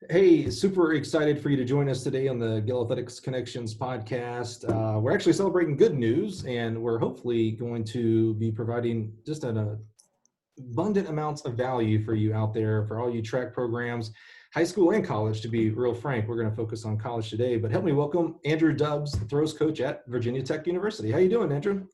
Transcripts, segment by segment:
Hey, super excited for you to join us today on the Gill Athletics Connections podcast. We're actually celebrating good news, and we're hopefully going to be providing just an abundant amounts of value for you out there, for all you track programs, high school and college, to be real frank. We're going to focus on college today, but help me welcome Andrew Dubbs, the throws coach at Virginia Tech University. How you doing, Andrew?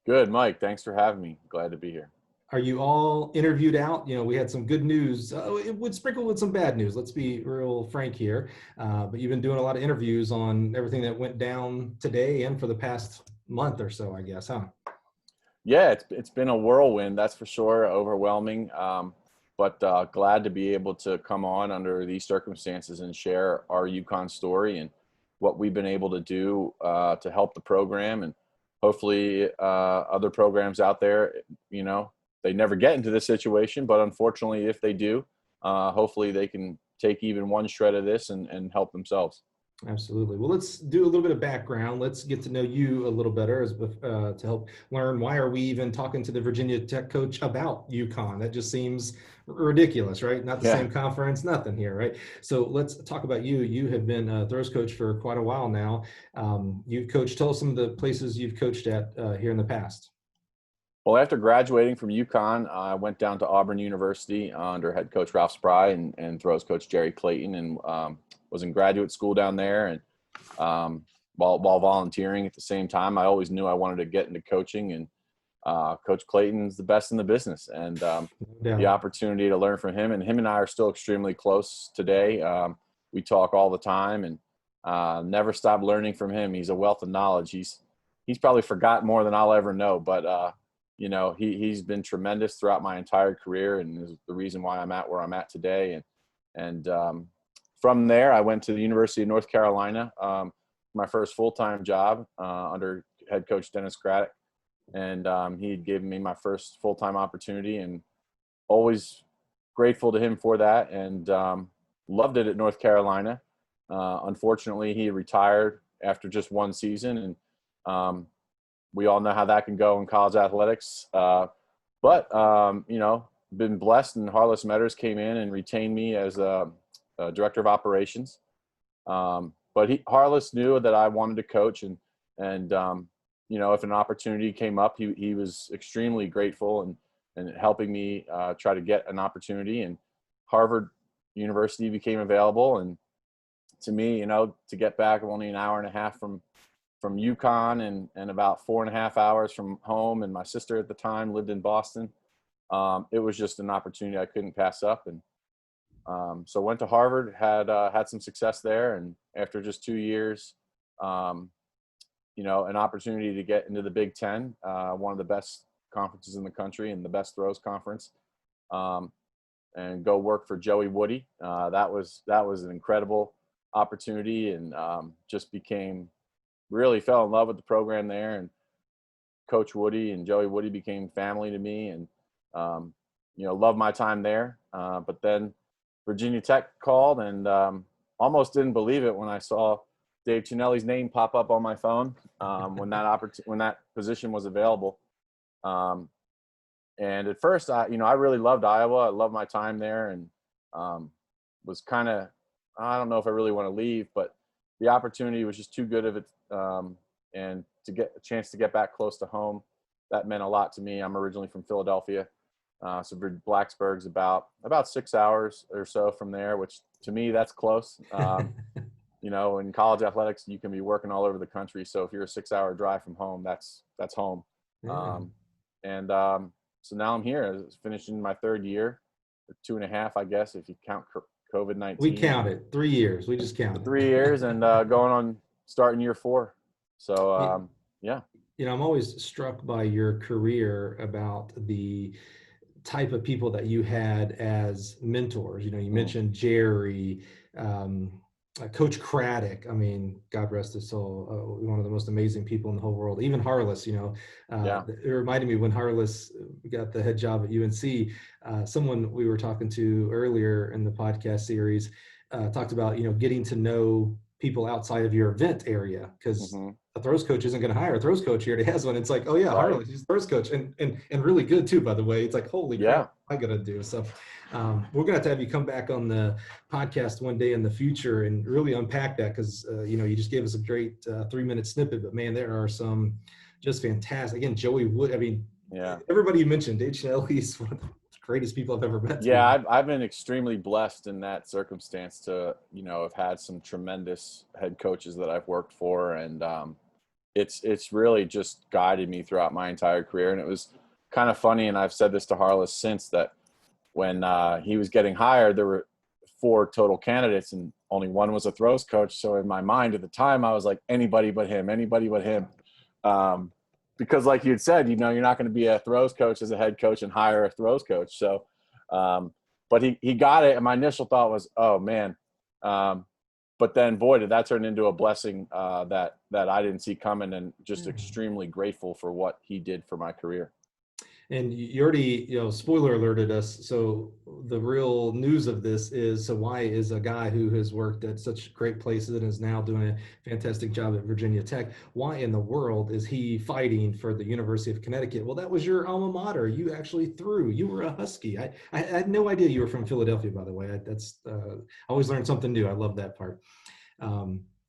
Good, Mike. Thanks for having me. Glad to be here. Are you all interviewed out? You know, we had some good news. It would sprinkle with some bad news. Let's be real frank here. But you've been doing a lot of interviews on everything that went down today and for the past month or so, I guess, huh? Yeah, it's been a whirlwind, that's for sure. Overwhelming, but glad to be able to come on under these circumstances and share our UConn story and what we've been able to do to help the program, and hopefully other programs out there. They never get into this situation, but unfortunately, if they do, hopefully they can take even one shred of this and help themselves. Absolutely. Well, let's do a little bit of background. Let's get to know you a little better to help learn why are we even talking to the Virginia Tech coach about UConn. That just seems ridiculous, right? Not the same conference, nothing here, right? So let's talk about you. You have been a throws coach for quite a while now. You've coached. Tell us some of the places you've coached at here in the past. Well, after graduating from UConn, I went down to Auburn University under head coach Ralph Spry and throws coach Jerry Clayton, and was in graduate school down there. And while volunteering at the same time, I always knew I wanted to get into coaching. And Coach Clayton's the best in the business, and the opportunity to learn from him. And him and I are still extremely close today. We talk all the time, and never stop learning from him. He's a wealth of knowledge. He's probably forgot more than I'll ever know, but he's been tremendous throughout my entire career, and is the reason why I'm at where I'm at today. And from there, I went to the University of North Carolina, my first full-time job under head coach Dennis Craddock. And he had given me my first full-time opportunity, and always grateful to him for that, and loved it at North Carolina. Unfortunately, he retired after just one season, and we all know how that can go in college athletics. But been blessed, and Harless Metters came in and retained me as a director of operations. But Harless knew that I wanted to coach, and if an opportunity came up, he was extremely grateful and helping me try to get an opportunity. And Harvard University became available, and to me, to get back only an hour and a half from UConn and about 4.5 hours from home, and my sister at the time lived in Boston. It was just an opportunity I couldn't pass up, and so went to Harvard, had some success there, and after just 2 years, an opportunity to get into the Big Ten, one of the best conferences in the country and the best throws conference, and go work for Joey Woody. That was an incredible opportunity, and really fell in love with the program there, and Coach Woody and Joey Woody became family to me, and loved my time there. But then Virginia Tech called, and almost didn't believe it when I saw Dave Tonelli's name pop up on my phone when that position was available. And at first, I really loved Iowa. I loved my time there, and was kind of, I don't know if I really want to leave, but the opportunity was just too good of it, and to get a chance to get back close to home, that meant a lot to me. I'm originally from Philadelphia, so Blacksburg's about 6 hours or so from there, which to me that's close. In college athletics, you can be working all over the country, so if you're a 6-hour drive from home, that's home. So now I'm here, finishing my third year, or 2.5, I guess, if you count COVID-19. We counted 3 years. We just counted 3 years, and going on starting year 4. So yeah. I'm always struck by your career about the type of people that you had as mentors. You mentioned Jerry, Coach Craddock. I mean, God rest his soul, one of the most amazing people in the whole world. Even Harless, it reminded me when Harless got the head job at UNC, someone we were talking to earlier in the podcast series talked about, getting to know people outside of your event area, because Mm-hmm. a throws coach isn't going to hire a throws coach. He already has one. It's like, oh yeah, Right. Harlan, he's a throws coach, and really good too, by the way. It's like, holy Yeah. crap, what am I going to do? So we're going to have you come back on the podcast one day in the future and really unpack that, because you just gave us a great 3-minute snippet, but man, there are some just fantastic. Again, Joey Wood. I mean, Yeah. everybody you mentioned, Dave Chanel, he's one of the greatest people I've ever met. Yeah, I've been extremely blessed in that circumstance to, have had some tremendous head coaches that I've worked for, and it's really just guided me throughout my entire career. And it was kind of funny, and I've said this to Harless since, that when he was getting hired, there were 4 total candidates, and only one was a throws coach. So in my mind at the time, I was like, anybody but him. Because like you'd said, you're not going to be a throws coach as a head coach and hire a throws coach. So, but he got it. And my initial thought was, oh man. But then boy, did that turn into a blessing that I didn't see coming, and just extremely grateful for what he did for my career. And you already, spoiler alerted us. So the real news of this is, so why is a guy who has worked at such great places and is now doing a fantastic job at Virginia Tech, why in the world is he fighting for the University of Connecticut? Well, that was your alma mater. You actually threw. You were a Husky. I had no idea you were from Philadelphia, by the way. I always learn something new. I love that part.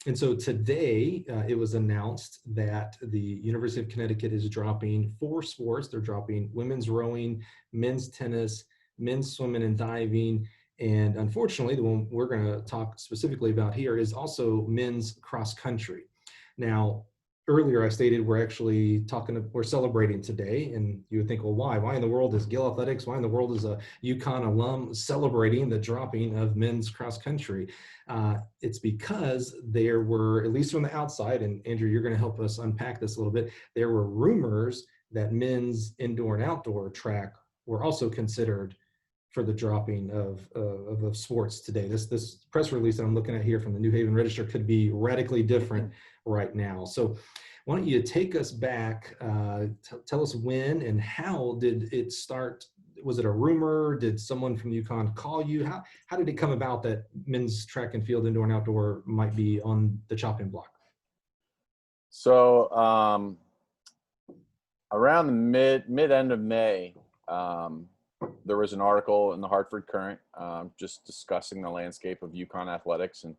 And so today it was announced that the University of Connecticut is dropping 4 sports. They're dropping women's rowing, men's tennis, men's swimming and diving. And unfortunately, the one we're going to talk specifically about here is also men's cross country. Now, earlier I stated we're celebrating today, and you would think, well, why? Why in the world is Gill Athletics? Why in the world is a UConn alum celebrating the dropping of men's cross country? It's because there were, at least from the outside, and Andrew, you're going to help us unpack this a little bit, there were rumors that men's indoor and outdoor track were also considered for the dropping of sports today. This press release that I'm looking at here from the New Haven Register could be radically different right now. So why don't you take us back, tell us when and how did it start? Was it a rumor? Did someone from UConn call you? How did it come about that men's track and field indoor and outdoor might be on the chopping block? So around the mid-end of May, there was an article in the Hartford Courant just discussing the landscape of UConn athletics and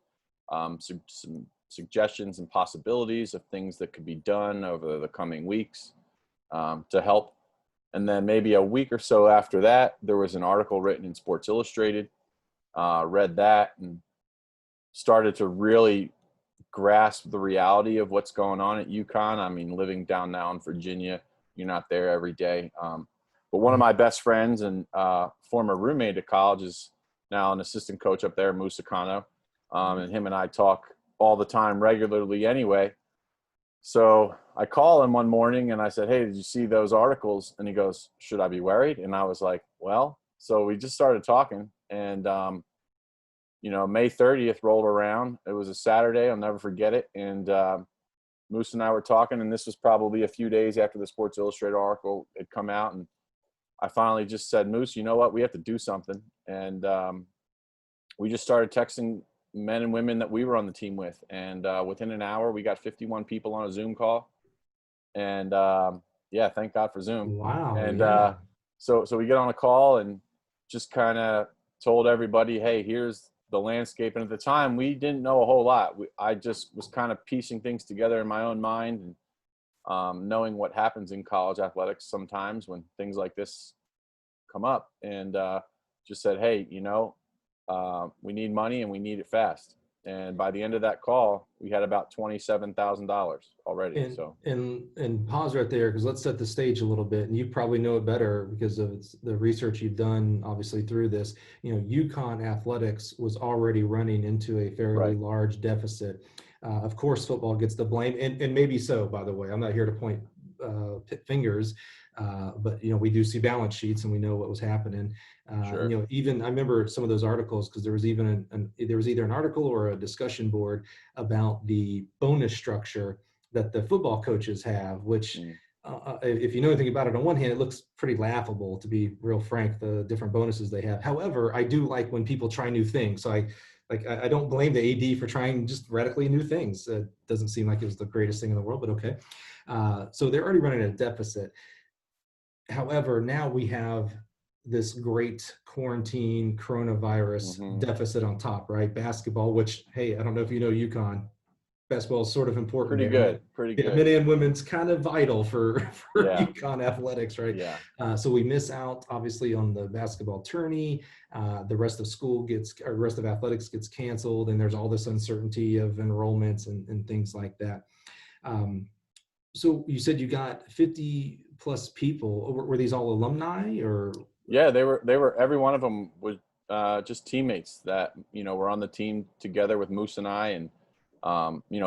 some suggestions and possibilities of things that could be done over the coming weeks to help. And then maybe a week or so after that, there was an article written in Sports Illustrated. Read that and started to really grasp the reality of what's going on at UConn. I mean, living down now in Virginia, you're not there every day. But one of my best friends and former roommate at college is now an assistant coach up there, Musa Kano. And him and I talk all the time regularly anyway. So I call him one morning and I said, hey, did you see those articles? And he goes, should I be worried? And I was like, well, so we just started talking. And, May 30th rolled around. It was a Saturday. I'll never forget it. And Moose and I were talking, and this was probably a few days after the Sports Illustrated article had come out. And I finally just said, Moose, you know what? We have to do something. And we just started texting men and women that we were on the team with. And within an hour, we got 51 people on a Zoom call. And thank God for Zoom. Wow. And yeah. So we get on a call and just kind of told everybody, hey, here's the landscape. And at the time, we didn't know a whole lot. I just was kind of piecing things together in my own mind and knowing what happens in college athletics sometimes when things like this come up, and just said, hey, we need money and we need it fast. And by the end of that call, we had about $27,000 already. And pause right there, because let's set the stage a little bit. And you probably know it better because of the research you've done, obviously, through this. UConn athletics was already running into a fairly large deficit. Of course, football gets the blame, and maybe so, by the way. I'm not here to point fingers, but we do see balance sheets and we know what was happening. Sure. Even I remember some of those articles, because there was even there was either an article or a discussion board about the bonus structure that the football coaches have, which if you know anything about it, on one hand, it looks pretty laughable, to be real frank, the different bonuses they have. However, I do like when people try new things. So I don't blame the AD for trying just radically new things. It doesn't seem like it was the greatest thing in the world, but okay. So they're already running a deficit. However, now we have this great quarantine coronavirus deficit on top, right? Basketball, which, hey, I don't know if you know UConn, basketball is sort of important. Pretty there, good, right? pretty Yeah, good. men and women's kind of vital for Yeah. UConn athletics, right? Yeah. So we miss out obviously on the basketball tourney. The rest of rest of athletics gets canceled, and there's all this uncertainty of enrollments and things like that. So you said you got 50 plus people. Were these all alumni or? Yeah, they were. Every one of them was just teammates that were on the team together with Moose and I, and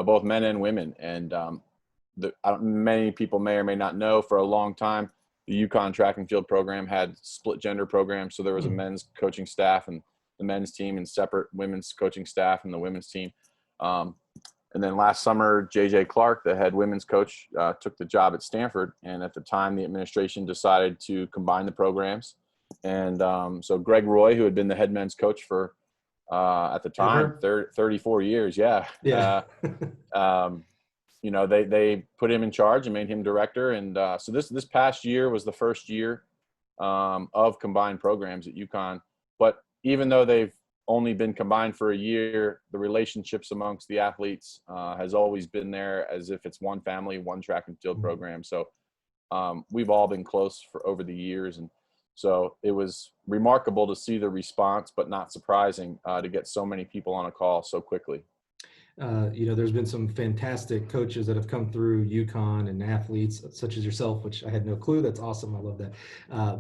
both men and women. And many people may or may not know, for a long time, the UCONN Track and Field program had split gender programs. So there was a men's coaching staff and the men's team, and separate women's coaching staff and the women's team. And then last summer, J.J. Clark, the head women's coach, took the job at Stanford. And at the time, the administration decided to combine the programs. And so Greg Roy, who had been the head men's coach for, at the time, 34 years. Yeah. Yeah. They put him in charge and made him director. And so this past year was the first year of combined programs at UConn. But even though they've only been combined for a year, the relationships amongst the athletes has always been there, as if it's one family, one track and field program. So we've all been close for over the years. And so it was remarkable to see the response, but not surprising to get so many people on a call so quickly. There's been some fantastic coaches that have come through UConn, and athletes such as yourself, which I had no clue. That's awesome. I love that.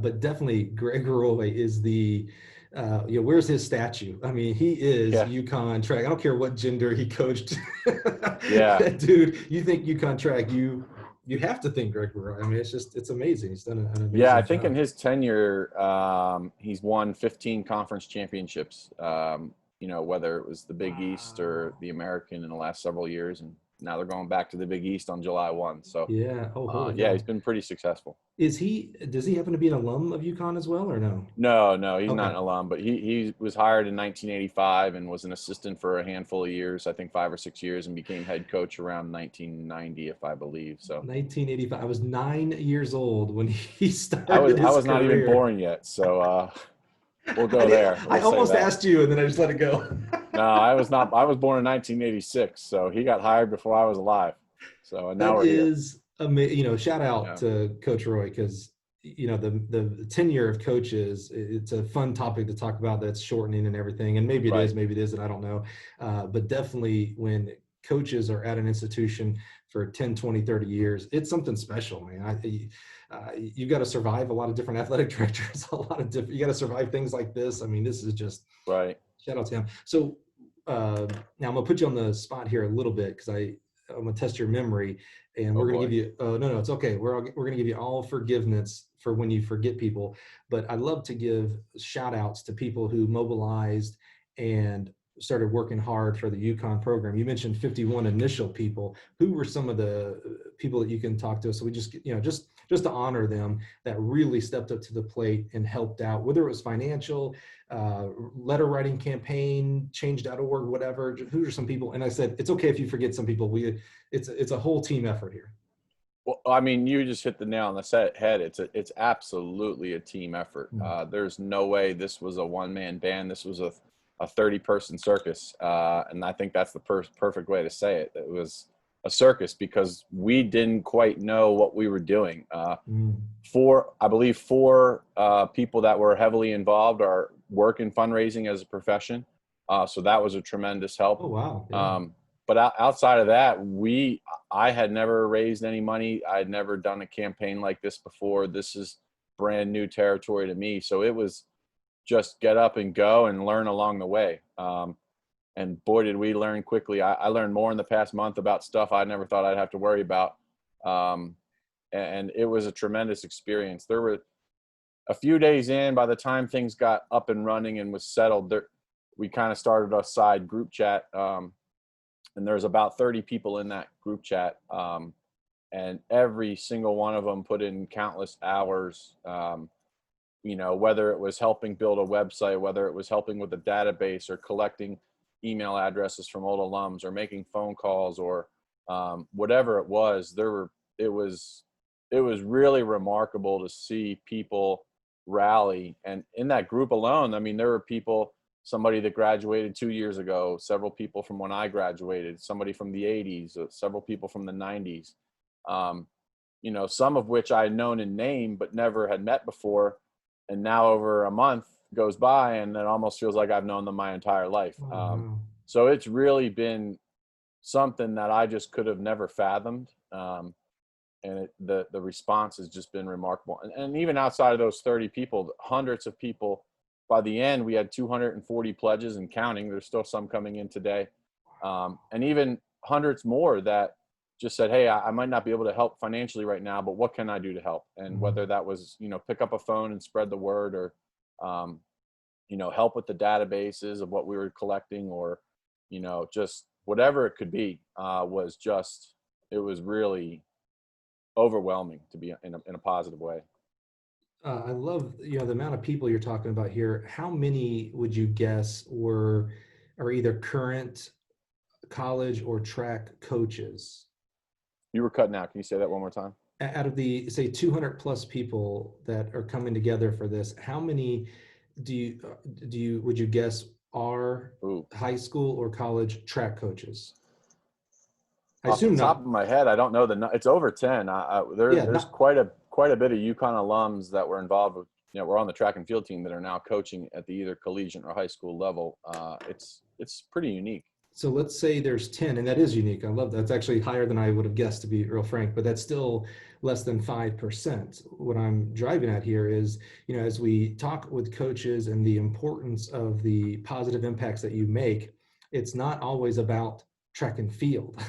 But definitely Greg Gurova is where's his statue? I mean, he is UConn track. I don't care what gender he coached. Yeah. Dude, you think UConn track, you have to think Greg Gurova. I mean, it's amazing. He's done an amazing job. I think job. In his tenure, he's won 15 conference championships. Whether it was the Big East or the American in the last several years. And now they're going back to the Big East on July 1. So yeah. He's been pretty successful. Does he happen to be an alum of UConn as well, or no? No, he's not an alum, but he was hired in 1985 and was an assistant for a handful of years, I think 5 or 6 years, and became head coach around 1990, if I believe. So 1985. I was 9 years old when he started. I was not even born yet, so we'll go there. I almost asked you, and then I just let it go. No, I was not. I was born in 1986, so he got hired before I was alive. So and now we're here. Shout out to Coach Roy, because the tenure of coaches, it's a fun topic to talk about. That's shortening and everything, and maybe it is, maybe it isn't. I don't know, but definitely when coaches are at an institution for 10, 20, 30 years, it's something special, man. You've got to survive a lot of different athletic directors, you got to survive things like this. I mean, this is just right. Shout out to him. So now I'm gonna put you on the spot here a little bit, because I'm gonna test your memory, and we're gonna give you. No, it's okay. We're gonna give you all forgiveness for when you forget people, but I'd love to give shout outs to people who mobilized and started working hard for the UConn program. You mentioned 51 initial people. Who were some of the people that you can talk to? So we just to honor them that really stepped up to the plate and helped out, whether it was financial, letter writing campaign, change.org, whatever. Who are some people? And I said, it's okay if you forget some people. It's a whole team effort here. Well, I mean, you just hit the nail on the head. It's absolutely a team effort. There's no way this was a one-man band. This was a 30-person circus, and I think that's the perfect way to say it. It was a circus because we didn't quite know what we were doing. I believe four people that were heavily involved work in fundraising as a profession, so that was a tremendous help. Oh wow! Yeah. But outside of that, I had never raised any money. I had never done a campaign like this before. This is brand new territory to me, so it was just get up and go and learn along the way. And boy, did we learn quickly. I learned more in the past month about stuff I never thought I'd have to worry about. And it was a tremendous experience. There were a few days in, by the time things got up and running and was settled, we kind of started a side group chat. And there's about 30 people in that group chat. and every single one of them put in countless hours, whether it was helping build a website, whether it was helping with a database or collecting email addresses from old alums or making phone calls or whatever it was. It was really remarkable to see people rally. And in that group alone, I mean, there were people, somebody that graduated 2 years ago, several people from when I graduated, somebody from the 80s, several people from the 90s, some of which I had known in name but never had met before. And now over a month goes by and it almost feels like I've known them my entire life. So it's really been something that I just could have never fathomed. And the response has just been remarkable. And even outside of those 30 people, hundreds of people, by the end, we had 240 pledges and counting. There's still some coming in today. And even hundreds more that just said, hey, I might not be able to help financially right now, but what can I do to help? And whether that was, pick up a phone and spread the word, or, help with the databases of what we were collecting, or, just whatever it could be, it was really overwhelming, to be in a positive way. I love, the amount of people you're talking about here. How many would you guess are either current college or track coaches? You were cutting out. Can you say that one more time? Out of the, say, 200 plus people that are coming together for this, how many would you guess are high school or college track coaches? I assume off the top of my head, I don't know it's over 10. There's quite a bit of UConn alums that were involved with, we're on the track and field team that are now coaching at the either collegiate or high school level. It's pretty unique. So let's say there's 10, and that is unique. I love that. That's actually higher than I would have guessed, to be real frank, but that's still less than 5%. What I'm driving at here is, as we talk with coaches and the importance of the positive impacts that you make, it's not always about track and field.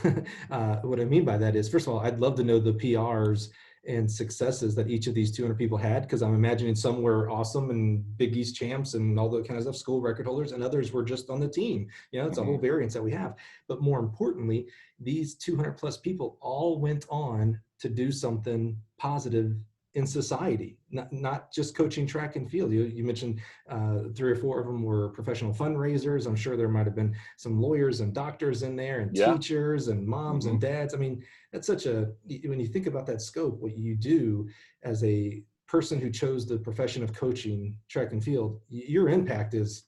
What I mean by that is, first of all, I'd love to know the PRs and successes that each of these 200 people had, because I'm imagining some were awesome and Big East champs and all that kind of stuff, school record holders, and others were just on the team. It's a whole variance that we have. But more importantly, these 200 plus people all went on to do something positive in society, not just coaching track and field. You mentioned 3 or 4 of them were professional fundraisers. I'm sure there might have been some lawyers and doctors in there, and teachers and moms and dads. I mean, that's when you think about that scope, what you do as a person who chose the profession of coaching track and field, your impact it's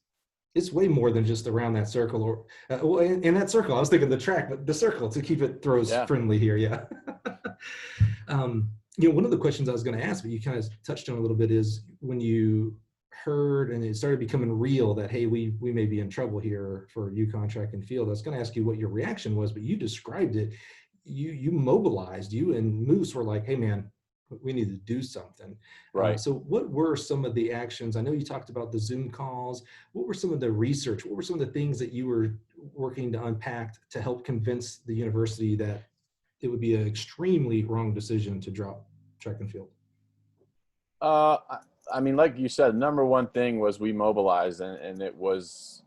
way more than just around that circle, or in that circle. I was thinking the track, but the circle, to keep it throws friendly here. Yeah. One of the questions I was going to ask, but you kind of touched on a little bit, is when you heard and it started becoming real that, hey, we may be in trouble here for UCONN Track and Field. I was going to ask you what your reaction was, but you described it. You mobilized. You and Moose were like, hey, man, we need to do something. Right. So what were some of the actions? I know you talked about the Zoom calls. What were some of the research? What were some of the things that you were working to unpack to help convince the university that it would be an extremely wrong decision to drop track and field? I mean, like you said, number one thing was we mobilized, and it was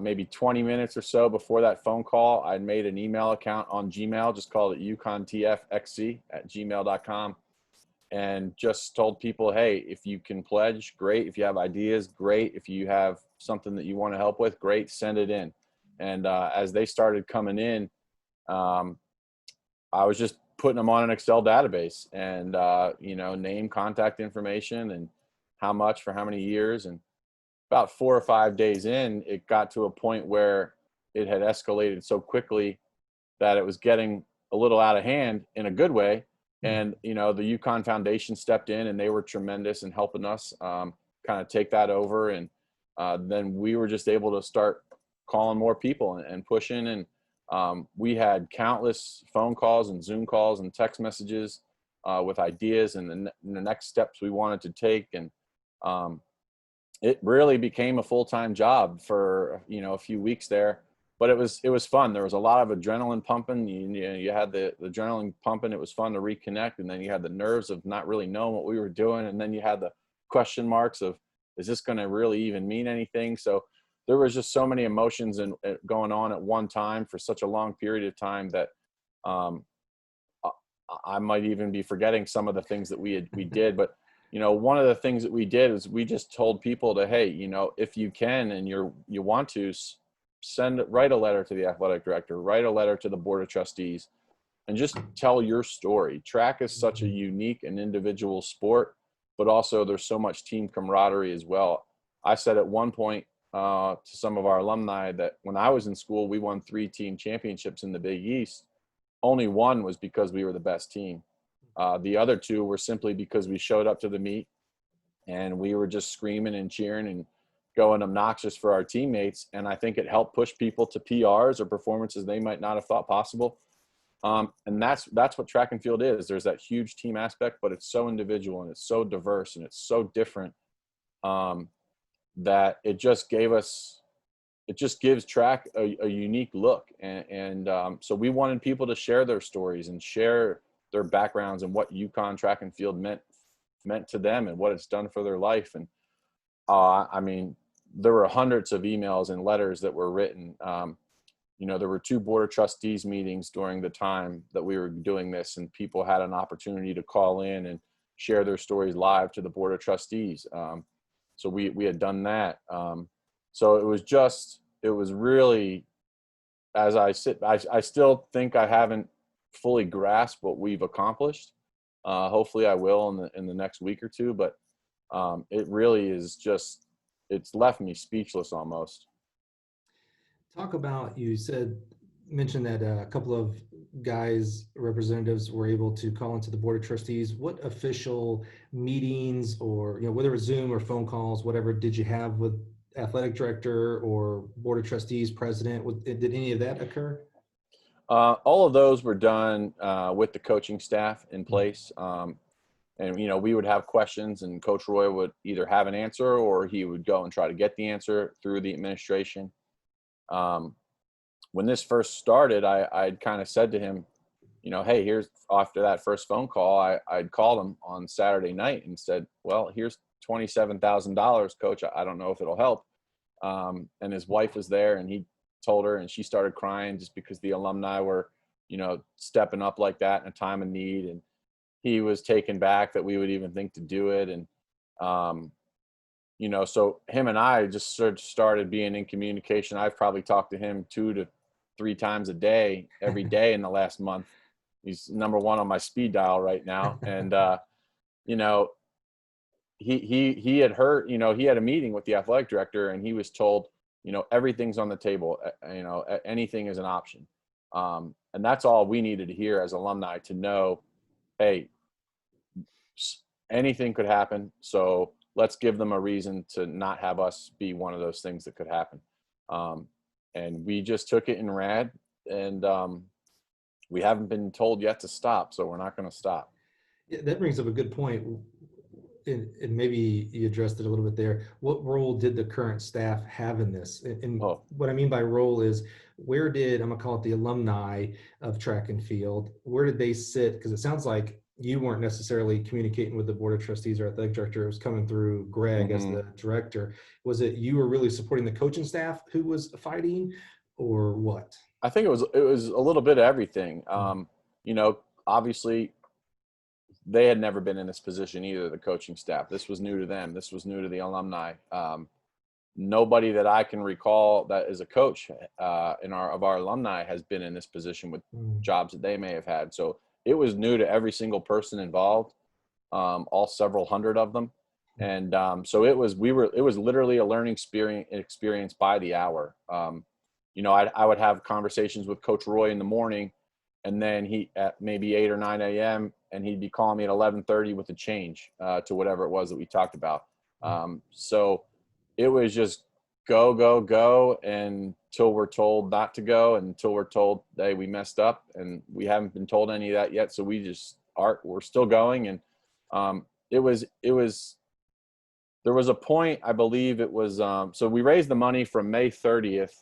maybe 20 minutes or so before that phone call, I made an email account on Gmail, just called it uconntfxc@gmail.com, and just told people, hey, if you can pledge, great. If you have ideas, great. If you have something that you want to help with, great, send it in. And as they started coming in, I was just putting them on an Excel database, and, name, contact information, and how much for how many years. And about 4 or 5 days in, it got to a point where it had escalated so quickly that it was getting a little out of hand in a good way. And, the UConn Foundation stepped in, and they were tremendous in helping us kind of take that over. And then we were just able to start calling more people and pushing. And we had countless phone calls and Zoom calls and text messages with ideas and the next steps we wanted to take. And it really became a full-time job for, a few weeks there, but it was fun. There was a lot of adrenaline pumping. You had the adrenaline pumping. It was fun to reconnect. And then you had the nerves of not really knowing what we were doing. And then you had the question marks of, is this going to really even mean anything? So there was just so many emotions and going on at one time for such a long period of time that I might even be forgetting some of the things that we did, but one of the things that we did is we just told people to, hey, if you can and you want to, write a letter to the athletic director, write a letter to the board of trustees, and just tell your story. Track is such a unique and individual sport, but also there's so much team camaraderie as well. I said at one point to some of our alumni that when I was in school, we won 3 team championships in the Big East. Only one was because we were the best team. The other 2 were simply because we showed up to the meet and we were just screaming and cheering and going obnoxious for our teammates. And I think it helped push people to PRs or performances they might not have thought possible. And that's what track and field is. There's that huge team aspect, but it's so individual and it's so diverse and it's so different that it just gives track a unique look. And so we wanted people to share their stories and share their backgrounds and what UCONN Track and Field meant to them and what it's done for their life. And I mean, there were hundreds of emails and letters that were written. There were 2 board of trustees meetings during the time that we were doing this, and people had an opportunity to call in and share their stories live to the board of trustees. So we had done that. So it was really, as I still think I haven't fully grasped what we've accomplished. Hopefully I will in the next week or 2, but it really is just, it's left me speechless almost. Talk about, mentioned that a couple of representatives were able to call into the board of trustees. What official meetings or, whether it was Zoom or phone calls, whatever, did you have with athletic director or board of trustees president? Did any of that occur? All of those were done with the coaching staff in place. And, we would have questions and Coach Roy would either have an answer or he would go and try to get the answer through the administration. When this first started, I'd kind of said to him, hey, here's, after that first phone call, I'd called him on Saturday night and said, well, here's $27,000, coach. I don't know if it'll help. And his wife was there and he told her, and she started crying just because the alumni were, stepping up like that in a time of need. And he was taken back that we would even think to do it. And, so him and I just sort of started being in communication. I've probably talked to him 2 to 3 times a day, every day in the last month. He's number 1 on my speed dial right now. And, he had heard, he had a meeting with the athletic director and he was told, everything's on the table, anything is an option. And that's all we needed to hear as alumni, to know, hey, anything could happen. So let's give them a reason to not have us be one of those things that could happen. And we just took it and ran, and we haven't been told yet to stop, so we're not going to stop. Yeah, that brings up a good point. And maybe you addressed it a little bit there. What role did the current staff have in this? And what I mean by role is, where did, I'm gonna call it the alumni of track and field, where did they sit? Because it sounds like you weren't necessarily communicating with the board of trustees or athletic director. It was coming through Greg as the director. Was it you were really supporting the coaching staff who was fighting, or what? I think it was a little bit of everything. Obviously they had never been in this position either, the coaching staff. This was new to them. This was new to the alumni. Nobody that I can recall that is a coach of our alumni has been in this position with jobs that they may have had. So it was new to every single person involved, all several hundred of them. And so it was literally a learning experience by the hour. I would have conversations with Coach Roy in the morning, and then he at maybe 8 or 9 a.m. and he'd be calling me at 11:30 with a change to whatever it was that we talked about. So it was just go until we're told not to go, until we're told, hey, we messed up, and we haven't been told any of that yet. So we're still going. And there was a point, I believe it was, so we raised the money from May 30th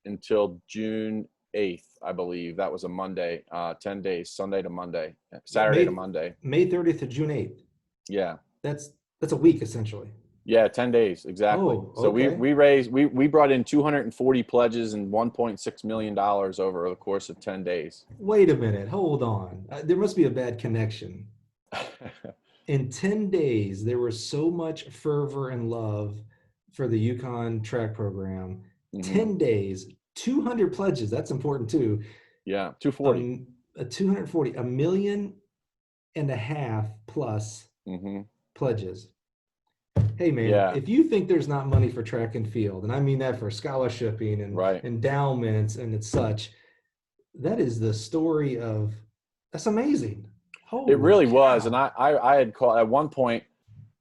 until June 8th, I believe. That was a Monday, 10 days, Sunday to Monday, Saturday to Monday. May 30th to June 8th. Yeah. That's a week essentially. Yeah, 10 days, exactly. Oh, So okay. we brought in 240 pledges and $1.6 million over the course of 10 days. Wait a minute. Hold on. There must be a bad connection. In 10 days, there was so much fervor and love for the UCONN track program. Hmm. 10 days, 200 pledges. That's important too. Yeah, 240. 240, a million and a half plus Hmm. pledges. Hey man, Yeah, if you think there's not money for track and field, and I mean that for scholarshiping and right. endowments and such, that is the story of, that's amazing. It Holy really was. And cow. I had called at one point,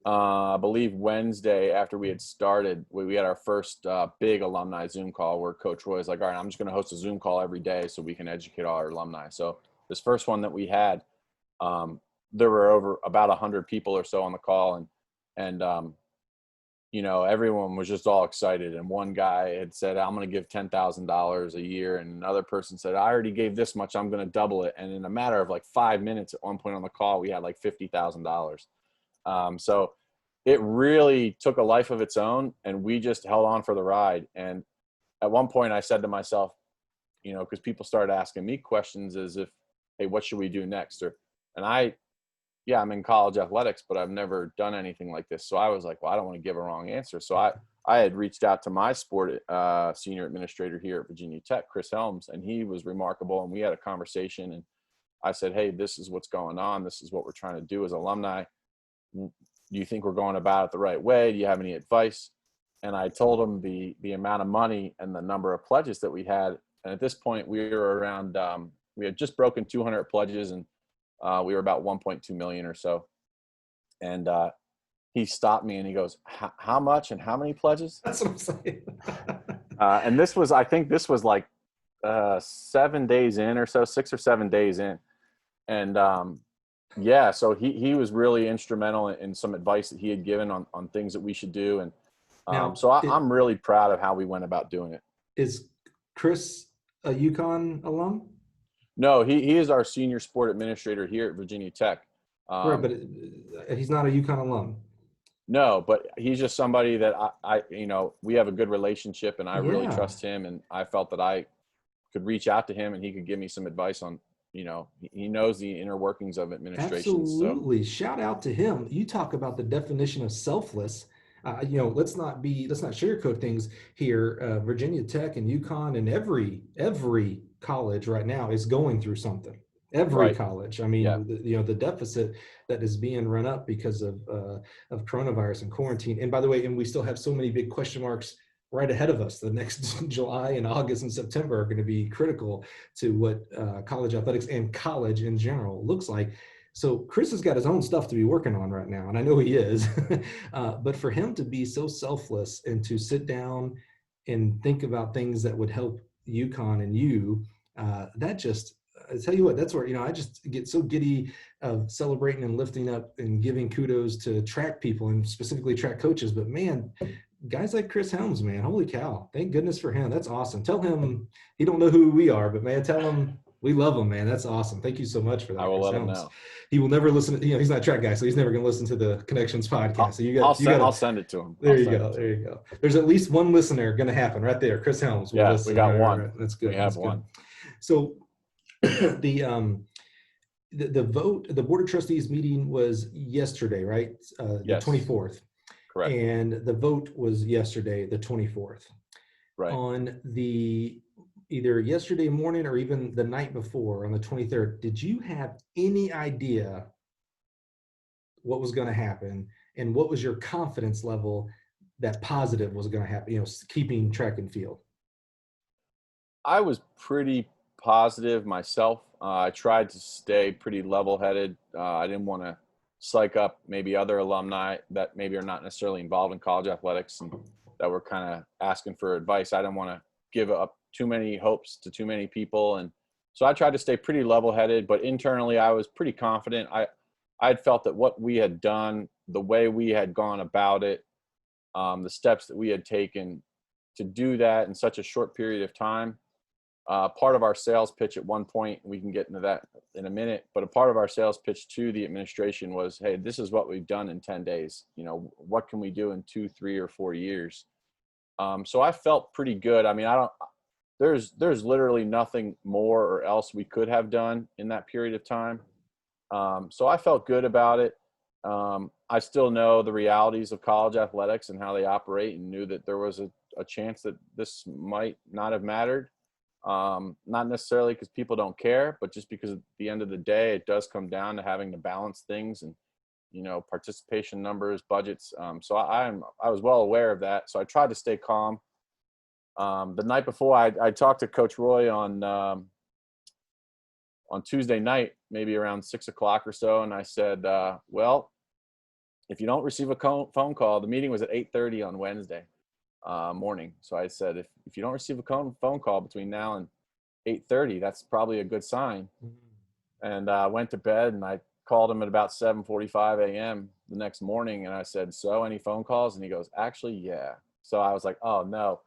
I believe Wednesday after we had started, we had our first big alumni Zoom call where Coach Roy's like, all right, I'm just going to host a Zoom call every day so we can educate all our alumni. So this first one that we had, there were over about 100 people or so on the call, and you know, everyone was just all excited. And one guy had said, I'm going to give $10,000 a year. And another person said, I already gave this much, I'm going to double it. And in a matter of like 5 minutes at one point on the call, we had like $50,000. So it really took a life of its own, and we just held on for the ride. And at one point I said to myself, you know, because people started asking me questions as if, hey, what should we do next? Yeah, I'm in college athletics, but I've never done anything like this. So I was like, well, I don't want to give a wrong answer. So I had reached out to my sport senior administrator here at Virginia Tech, Chris Helms, and he was remarkable. And we had a conversation, and I said, hey, this is what's going on. This is what we're trying to do as alumni. Do you think we're going about it the right way? Do you have any advice? And I told him the amount of money and the number of pledges that we had. And at this point, we were around, we had just broken 200 pledges, and we were about 1.2 million or so. And he stopped me and he goes, how much and how many pledges? That's what I'm saying. And I think this was like 7 days in or so, 6 or 7 days in. And yeah, so he was really instrumental in some advice that he had given on things that we should do. And Now, so I'm really proud of how we went about doing it. is Chris a UConn alum? No, he is our senior sport administrator here at Virginia Tech. Right, but he's not a UConn alum. No, but he's just somebody that I, you know, we have a good relationship, and I really Yeah, trust him, and I felt that I could reach out to him and he could give me some advice on, you know, he knows the inner workings of administration. So absolutely. Shout out to him. You talk about the definition of selfless. You know, let's not sugarcoat things here. Virginia Tech and UConn and every college right now is going through something. Every right. college. I Yeah. mean, you know, the deficit that is being run up because of coronavirus and quarantine. And by the way, and we still have so many big question marks right ahead of us. The next July and August and September are going to be critical to what college athletics and college in general looks like. So Chris has got his own stuff to be working on right now, and I know he is. But for him to be so selfless and to sit down and think about things that would help UConn and you, that just, I tell you what, that's where, you know, I just get so giddy of celebrating and lifting up and giving kudos to track people and specifically track coaches. But man, guys like Chris Helms, man, holy cow, thank goodness for him. That's awesome. Tell him he don't know who we are, but man, tell him we love him, man. That's awesome. Thank you so much for I that, will Chris let him Helms. know. He will never listen to, you know, he's not a track guy, so he's never going to listen to the Connections podcast. So I'll send it to him. there you go. There you go. There's at least one listener going to happen right there. Chris Helms will listen. We got one. Right. That's good. We have That's one. good. So the vote, the board of trustees meeting was yesterday, right? Yes. The 24th. Correct. And the vote was yesterday, the 24th. Right. On the either yesterday morning or even the night before on the 23rd, did you have any idea what was going to happen, and what was your confidence level that positive was going to happen, you know, keeping track and field? I was pretty positive myself. I tried to stay pretty level-headed. I didn't want to psych up maybe other alumni that maybe are not necessarily involved in college athletics and that were kind of asking for advice. I didn't want to give up too many hopes to too many people. And so I tried to stay pretty level-headed, but internally I was pretty confident. I'd felt that what we had done, the way we had gone about it, the steps that we had taken to do that in such a short period of time, part of our sales pitch at one point, we can get into that in a minute, but a part of our sales pitch to the administration was, hey, this is what we've done in 10 days. You know, what can we do in 2, 3, or 4 years? So I felt pretty good. I mean, there's literally nothing more or else we could have done in that period of time. So I felt good about it. I still know the realities of college athletics and how they operate, and knew that there was a chance that this might not have mattered. Not necessarily because people don't care, but just because at the end of the day, it does come down to having to balance things and, you know, participation numbers, budgets. So I was well aware of that. So I tried to stay calm. The night before, I talked to Coach Roy on Tuesday night, maybe around 6 o'clock or so. And I said, well, if you don't receive a phone call, the meeting was at 8:30 on Wednesday morning. So I said, if you don't receive a phone call between now and 8:30, that's probably a good sign. And I went to bed, and I called him at about 7:45 a.m. the next morning. And I said, so any phone calls? And he goes, actually, yeah. So I was like, oh no.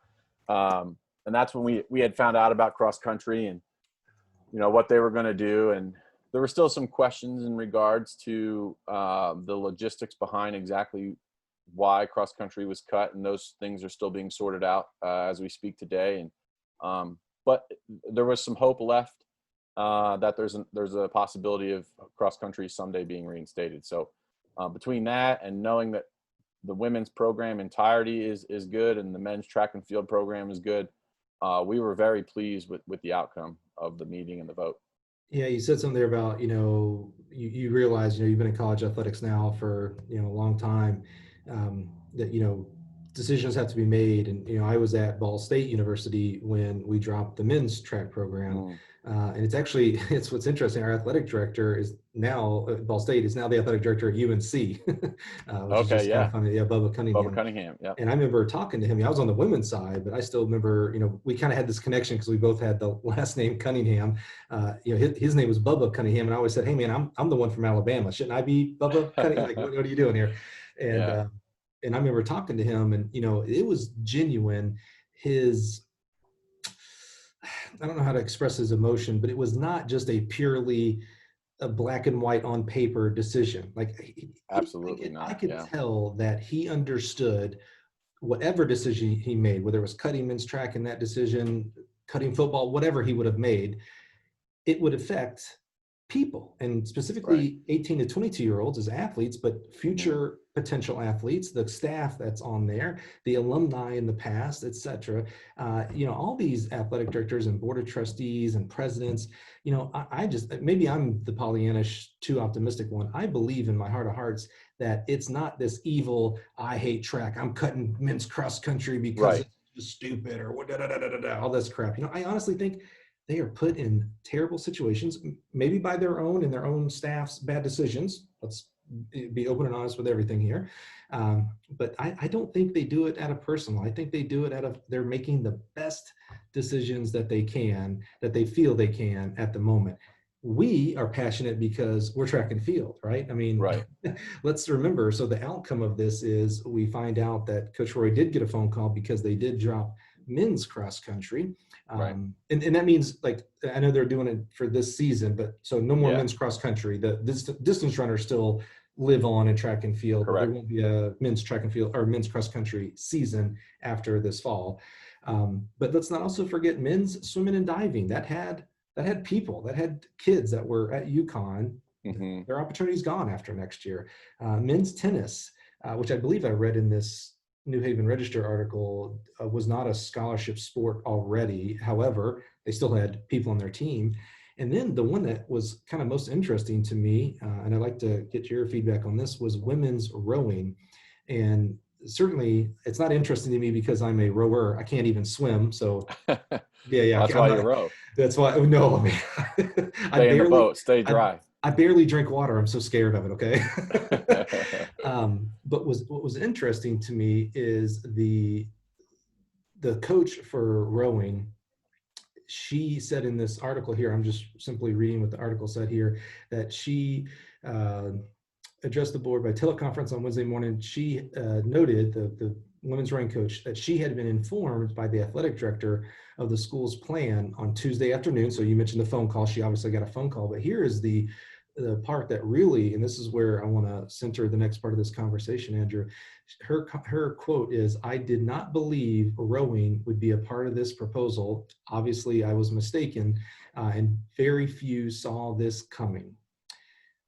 And that's when we had found out about cross country and, you know, what they were going to do. And there were still some questions in regards to the logistics behind exactly why cross country was cut, and those things are still being sorted out as we speak today. And but there was some hope left that there's a possibility of cross country someday being reinstated. So between that and knowing that the women's program entirety is good and the men's track and field program is good, we were very pleased with the outcome of the meeting and the vote. Yeah, you said something there about, you know, you realize, you know, you've been in college athletics now for, you know, a long time, that, you know, decisions have to be made. And, you know, I was at Ball State University when we dropped the men's track program. And it's actually, it's what's interesting. Our athletic director is now at Ball State, is now the athletic director at UNC, which is just kind of funny. Yeah, Bubba Cunningham. Yeah. And I remember talking to him. I was on the women's side, but I still remember, you know, we kind of had this connection because we both had the last name Cunningham. You know, his name was Bubba Cunningham, and I always said, "Hey, man, I'm the one from Alabama. Shouldn't I be Bubba Cunningham? Like, what are you doing here?" And and I remember talking to him, and, you know, it was genuine. I don't know how to express his emotion, but it was not just a purely a black and white on paper decision. Like, Absolutely I could tell that he understood whatever decision he made, whether it was cutting men's track in that decision, cutting football, whatever he would have made, it would affect people, and specifically 18 to 22-year-olds as athletes, but future potential athletes, the staff that's on there, the alumni in the past, et cetera. You know, all these athletic directors and board of trustees and presidents, you know, I just, maybe I'm the Pollyannish, too optimistic one. I believe in my heart of hearts that it's not this evil, I hate track, I'm cutting men's cross country because it's just stupid, or all this crap. You know, I honestly think they are put in terrible situations, maybe by their own and their own staff's bad decisions. Let's be open and honest with everything here. But I don't think they do it out of personal. I think they do it out of, they're making the best decisions that they can, that they feel they can at the moment. We are passionate because we're track and field, right? I mean, let's remember, so the outcome of this is we find out that Coach Roy did get a phone call because they did drop men's cross country. And that means, like, I know they're doing it for this season, but so no more men's cross country. The distance runners still live on in track and field. But there won't be a men's track and field or men's cross country season after this fall. But let's not also forget men's swimming and diving. That had people, that had kids that were at UConn. Their opportunity's gone after next year. Men's tennis, which I believe I read in this New Haven Register article, was not a scholarship sport already. However, they still had people on their team. And then the one that was kind of most interesting to me, and I'd like to get your feedback on this, was women's rowing. And certainly it's not interesting to me because I'm a rower. I can't even swim. So that's why you row. That's why. No, I mean, stay in the boat, stay dry. I barely drink water. I'm so scared of it. Okay. But what was interesting to me is the coach for rowing. She said in this article here, I'm just simply reading what the article said here, that she addressed the board by teleconference on Wednesday morning. She noted, the women's running coach, that she had been informed by the athletic director of the school's plan on Tuesday afternoon. So you mentioned the phone call. She obviously got a phone call, but here is the part that really, and this is where I want to center the next part of this conversation, Andrew. Her quote is, "I did not believe rowing would be a part of this proposal. Obviously, I was mistaken, and very few saw this coming."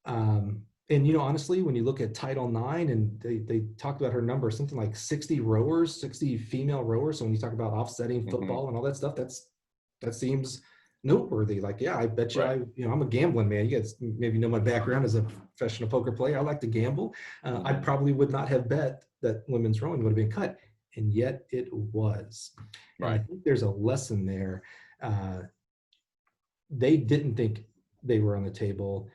And, you know, honestly, when you look at Title IX, and they talked about her number, something like 60 rowers, 60 female rowers. So when you talk about offsetting football and all that stuff, that seems noteworthy. Like, yeah, I bet you, Right. I'm a gambling man. You guys maybe know my background as a professional poker player. I like to gamble. I probably would not have bet that women's rowing would have been cut, and yet it was. And I Right. think there's a lesson there. They didn't think they were on the table.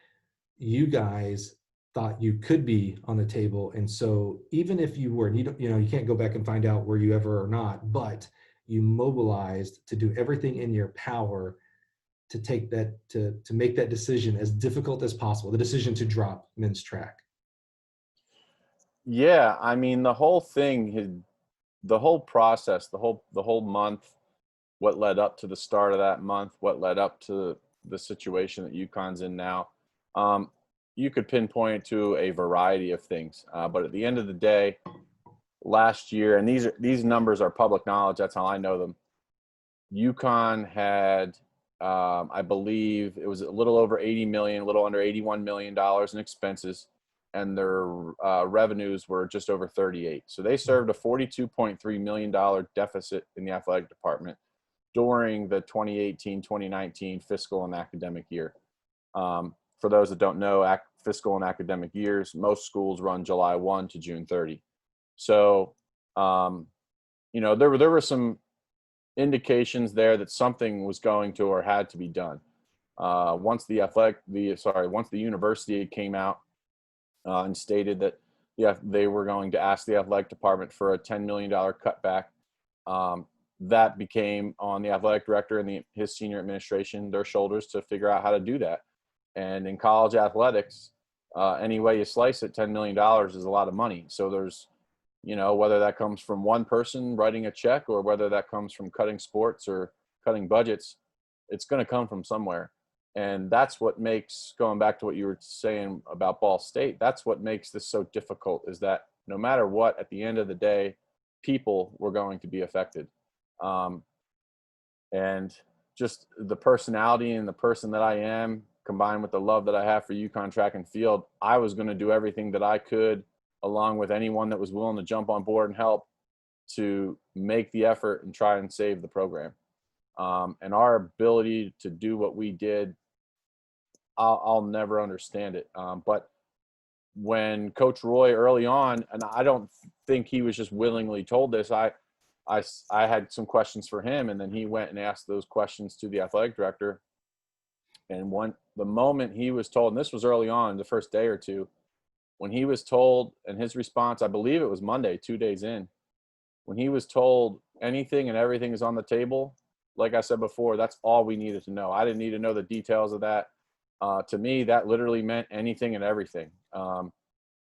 You guys thought you could be on the table, and so even if you were, you can't go back and find out were you ever or not, but you mobilized to do everything in your power to take that, to make that decision as difficult as possible, the decision to drop men's track. Yeah, I mean, the whole thing, the whole process, the whole month, what led up to the start of that month, what led up to the situation that UConn's in now. You could pinpoint to a variety of things, but at the end of the day, last year, and these numbers are public knowledge. That's how I know them. UConn had, I believe, it was a little over 80 million, a little under $81 million in expenses, and their revenues were just over 38. So they served a $42.3 million deficit in the athletic department during the 2018-2019 fiscal and academic year. For those that don't know, fiscal and academic years, most schools run July 1 to June 30. So, there were some indications there that something was going to or had to be done. Once the university came out and stated that they were going to ask the athletic department for a $10 million cutback, that became on the athletic director and his senior administration, their shoulders, to figure out how to do that. And in college athletics, any way you slice it, $10 million is a lot of money. So there's, whether that comes from one person writing a check or whether that comes from cutting sports or cutting budgets, it's going to come from somewhere. And that's what makes, going back to what you were saying about Ball State, that's what makes this so difficult, is that no matter what, at the end of the day, people were going to be affected. And just the personality and the person that I am, combined with the love that I have for UCONN Track and Field, I was going to do everything that I could, along with anyone that was willing to jump on board and help, to make the effort and try and save the program. And our ability to do what we did, I'll never understand it. But when Coach Roy early on, and I don't think he was just willingly told this, I had some questions for him, and then he went and asked those questions to the athletic director. And the moment he was told, and this was early on, the first day or two, when he was told, and his response, I believe it was Monday, 2 days in, when he was told anything and everything is on the table, like I said before, that's all we needed to know. I didn't need to know the details of that. To me, that literally meant anything and everything.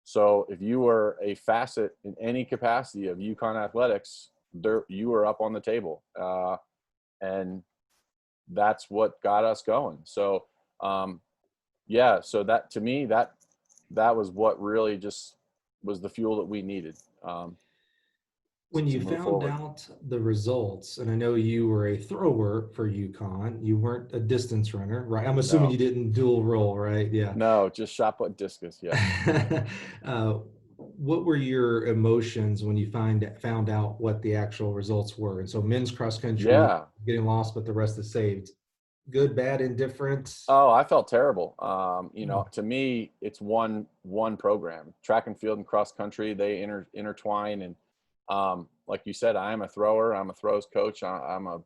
So if you were a facet in any capacity of UConn athletics, you were up on the table. And that's what got us going. So, so that, to me, that was what really just was the fuel that we needed. When you to move found forward. out the results, and I know you were a thrower for UConn, you weren't a distance runner, right? I'm assuming No, you didn't dual roll, right? Yeah. no, just shot put discus. Yeah. What were your emotions when you found out what the actual results were? And so men's cross country Yeah. getting lost, but the rest is saved. Good, bad, indifferent? Oh, I felt terrible. To me, it's one program. Track and field and cross country, they intertwine. And like you said, I am a thrower. I'm a throws coach. I'm a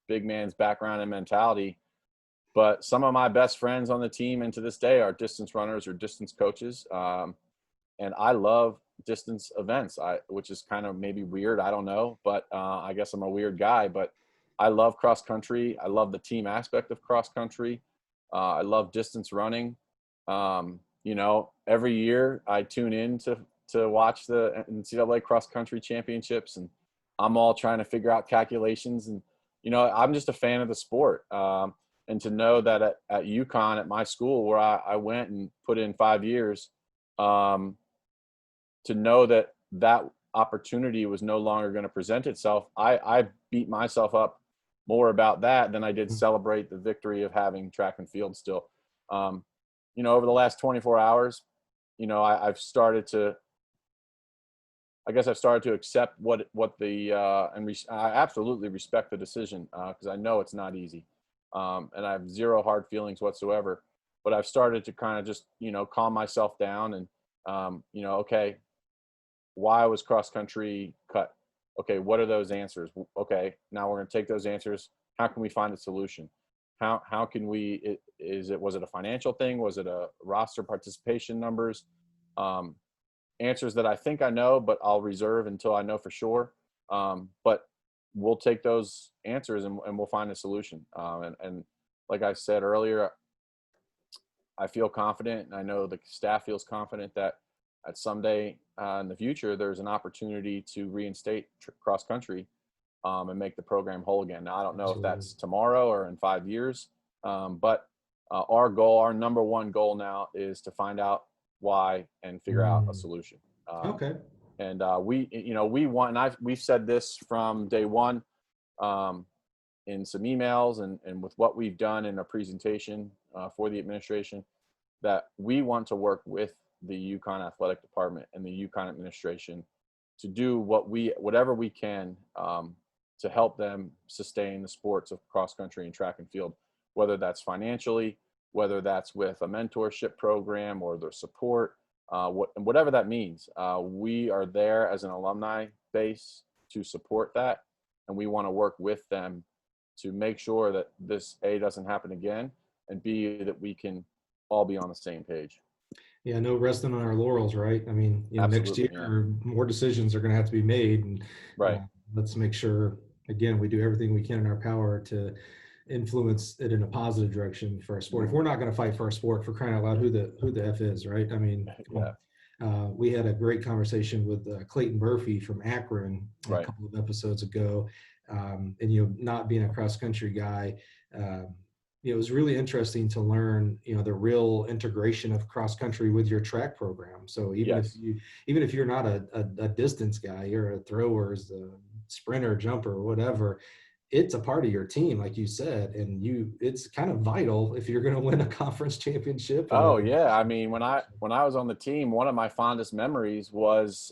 big man's background and mentality. But some of my best friends on the team, and to this day, are distance runners or distance coaches. And I love distance events, which is kind of maybe weird. I don't know, but I guess I'm a weird guy. But I love cross country. I love the team aspect of cross country. I love distance running. Every year I tune in to watch the NCAA cross country championships, and I'm all trying to figure out calculations. And, I'm just a fan of the sport. And to know that at UConn, at my school where I went and put in 5 years, to know that opportunity was no longer going to present itself, I beat myself up more about that than I did celebrate the victory of having track and field still. Over the last 24 hours, I've started to accept what I absolutely respect the decision, because I know it's not easy. And I have zero hard feelings whatsoever, but I've started to kind of just, calm myself down and, okay, why was cross country cut? Okay, what are those answers? Okay, now we're going to take those answers. How can we find a solution? How can we, was it a financial thing? Was it a roster participation numbers? Answers that I think I know, but I'll reserve until I know for sure. But we'll take those answers and we'll find a solution. And like I said earlier, I feel confident, and I know the staff feels confident that at someday in the future, there's an opportunity to reinstate cross country and make the program whole again. Now, I don't know if that's tomorrow or in 5 years, but our number one goal now is to find out why and figure out a solution. Okay. And we want, and we've said this from day one in some emails and with what we've done in a presentation for the administration, that we want to work with the UConn athletic department and the UConn administration to do whatever we can to help them sustain the sports of cross country and track and field, whether that's financially, whether that's with a mentorship program or their support, whatever that means. We are there as an alumni base to support that, and we want to work with them to make sure that this A, doesn't happen again, and B, that we can all be on the same page. Yeah, no resting on our laurels, right? I mean, next year, more decisions are going to have to be made, and right. Let's make sure, again, we do everything we can in our power to influence it in a positive direction for our sport. If we're not going to fight for our sport, for crying out loud, who the F is, right? I mean, we had a great conversation with Clayton Murphy from Akron a couple of episodes ago, and not being a cross country guy, it was really interesting to learn, the real integration of cross country with your track program. So even if you're not a distance guy, you're a thrower, a sprinter, jumper, whatever, it's a part of your team, like you said, and it's kind of vital if you're going to win a conference championship. Oh yeah. I mean, when I was on the team, one of my fondest memories was,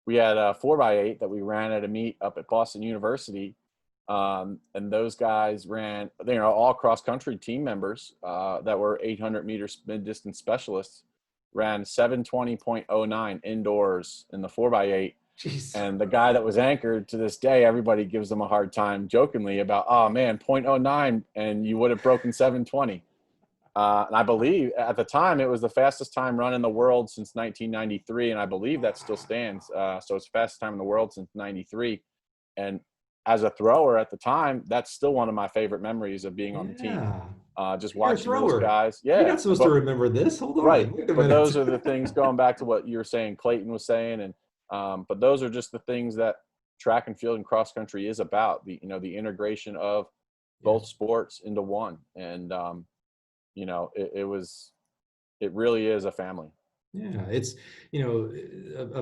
we had a 4x8 that we ran at a meet up at Boston University. And those guys ran, all cross country team members that were 800 meter mid distance specialists, ran 7:20.09 indoors in the 4x8. Jeez. And the guy that was anchored, to this day, everybody gives them a hard time jokingly about, oh man, 0.09 and you would have broken 7:20. And I believe at the time it was the fastest time run in the world since 1993. And I believe that still stands. So it's the fastest time in the world since 93. And as a thrower at the time, that's still one of my favorite memories of being on the team. Just watching those guys. Yeah. You're not supposed to remember this. Hold on. Right. But those are the things, going back to what you were saying, Clayton was saying. And, but those are just the things that track and field and cross country is about, the integration of both sports into one. And, it really is a family. Yeah, it's,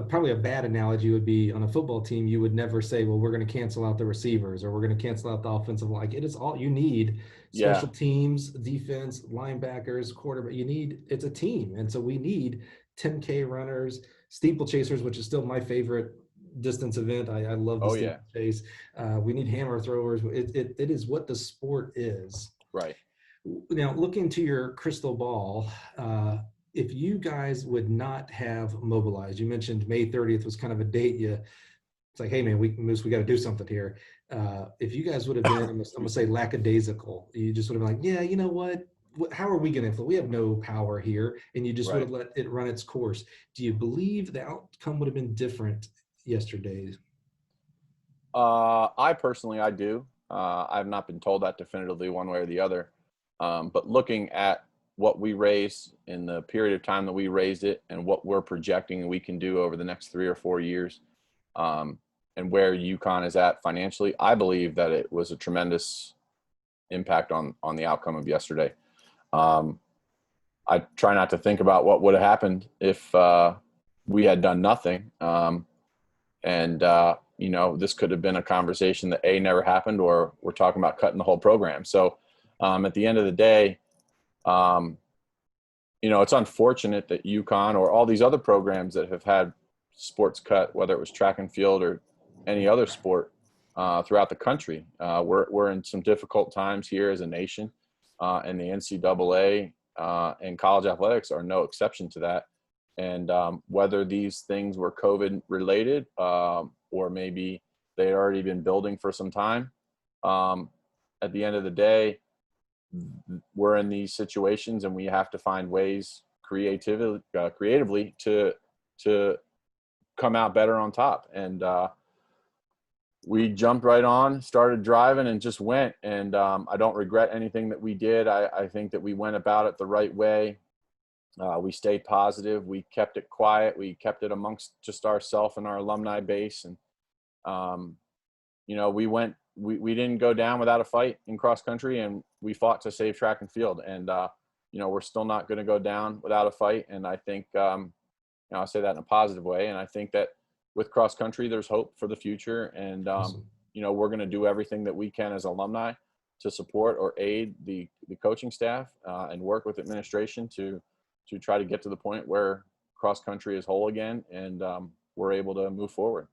probably a bad analogy would be on a football team, you would never say, well, we're going to cancel out the receivers or we're going to cancel out the offensive line. It is all you need. Special teams, defense, linebackers, quarterback, it's a team. And so we need 10K runners, steeplechasers, which is still my favorite distance event. I love the steeplechase. We need hammer throwers. It is what the sport is. Right. Now, looking to your crystal ball, if you guys would not have mobilized, you mentioned May 30th was kind of a date. It's like, hey man, we got to do something here. If you guys would have been, I'm gonna say lackadaisical, you just would have been like, yeah, you know what? How are we going to influence? We have no power here, and you just would have let it run its course. Do you believe the outcome would have been different yesterday? I do. I've not been told that definitively one way or the other. But looking at what we raised in the period of time that we raised it and what we're projecting we can do over the next 3 or 4 years, and where UConn is at financially, I believe that it was a tremendous impact on the outcome of yesterday. I try not to think about what would have happened if we had done nothing. This could have been a conversation that never happened, or we're talking about cutting the whole program. So at the end of the day, it's unfortunate that UConn or all these other programs that have had sports cut, whether it was track and field or any other sport throughout the country. We're in some difficult times here as a nation, and the NCAA and college athletics are no exception to that. And whether these things were COVID related, or maybe they had already been building for some time, at the end of the day, we're in these situations and we have to find ways creatively to come out better on top. And we jumped right on, started driving, and just went. And I don't regret anything that we did. I think that we went about it the right way. We stayed positive. We kept it quiet. We kept it amongst just ourselves and our alumni base. And, we didn't go down without a fight in cross country, and we fought to save track and field. And, we're still not going to go down without a fight. And I think, I say that in a positive way. And I think that with cross country, there's hope for the future. And, Awesome. We're going to do everything that we can as alumni to support or aid the coaching staff and work with administration to try to get to the point where cross country is whole again, and we're able to move forward.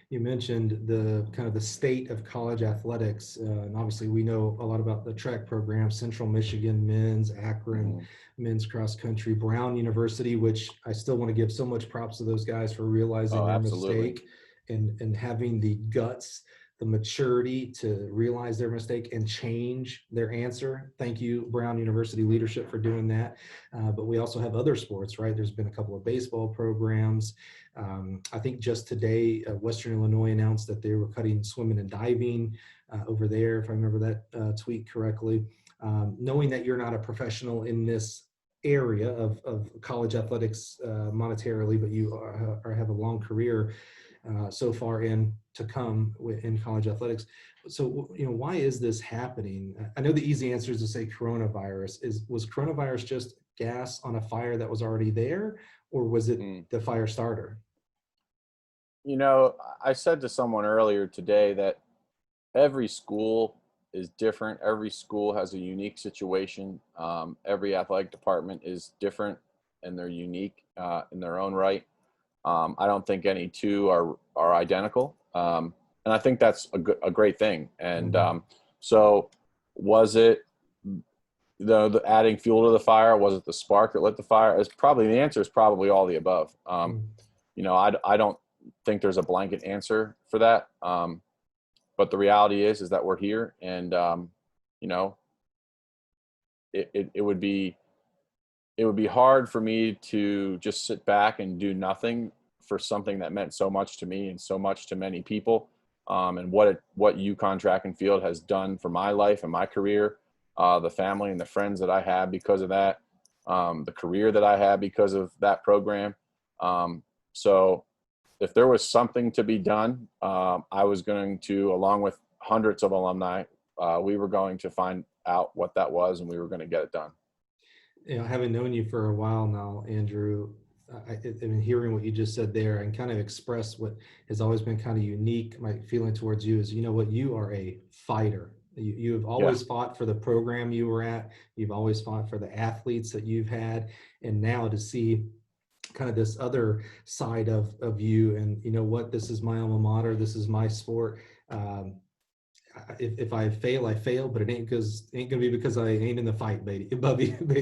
You mentioned the kind of the state of college athletics, and obviously we know a lot about the track program, Central Michigan men's, Akron men's cross country, Brown University, which I still want to give so much props to those guys for realizing their Absolutely. mistake and having the guts, the maturity to realize their mistake and change their answer. Thank you, Brown University leadership, for doing that. But we also have other sports, right? There's been a couple of baseball programs. I think just today, Western Illinois announced that they were cutting swimming and diving over there, if I remember that tweet correctly. Knowing that you're not a professional in this area of college athletics monetarily, but you have a long career so far in to come in college athletics. So, why is this happening? I know the easy answer is to say coronavirus. Was coronavirus just gas on a fire that was already there, or was it the fire starter? I said to someone earlier today that every school is different. Every school has a unique situation. Every athletic department is different, and they're unique in their own right. I don't think any two are identical. And I think that's a great thing. And so was it the adding fuel to the fire? Was it the spark that lit the fire? The answer is probably all the above. I don't think there's a blanket answer for that. But the reality is that we're here, and it would be hard for me to just sit back and do nothing for something that meant so much to me and so much to many people, and what UCONN Track and Field has done for my life and my career, the family and the friends that I have because of that, the career that I had because of that program. So if there was something to be done, I was going to, along with hundreds of alumni, we were going to find out what that was, and we were going to get it done. Having known you for a while now, Andrew, I mean, hearing what you just said there and kind of express what has always been kind of unique, my feeling towards you is, you are a fighter. You have always fought for the program you were at. You've always fought for the athletes that you've had. And now to see kind of this other side of you, and this is my alma mater, this is my sport. If I fail, I fail, but it ain't gonna be because I ain't in the fight, baby.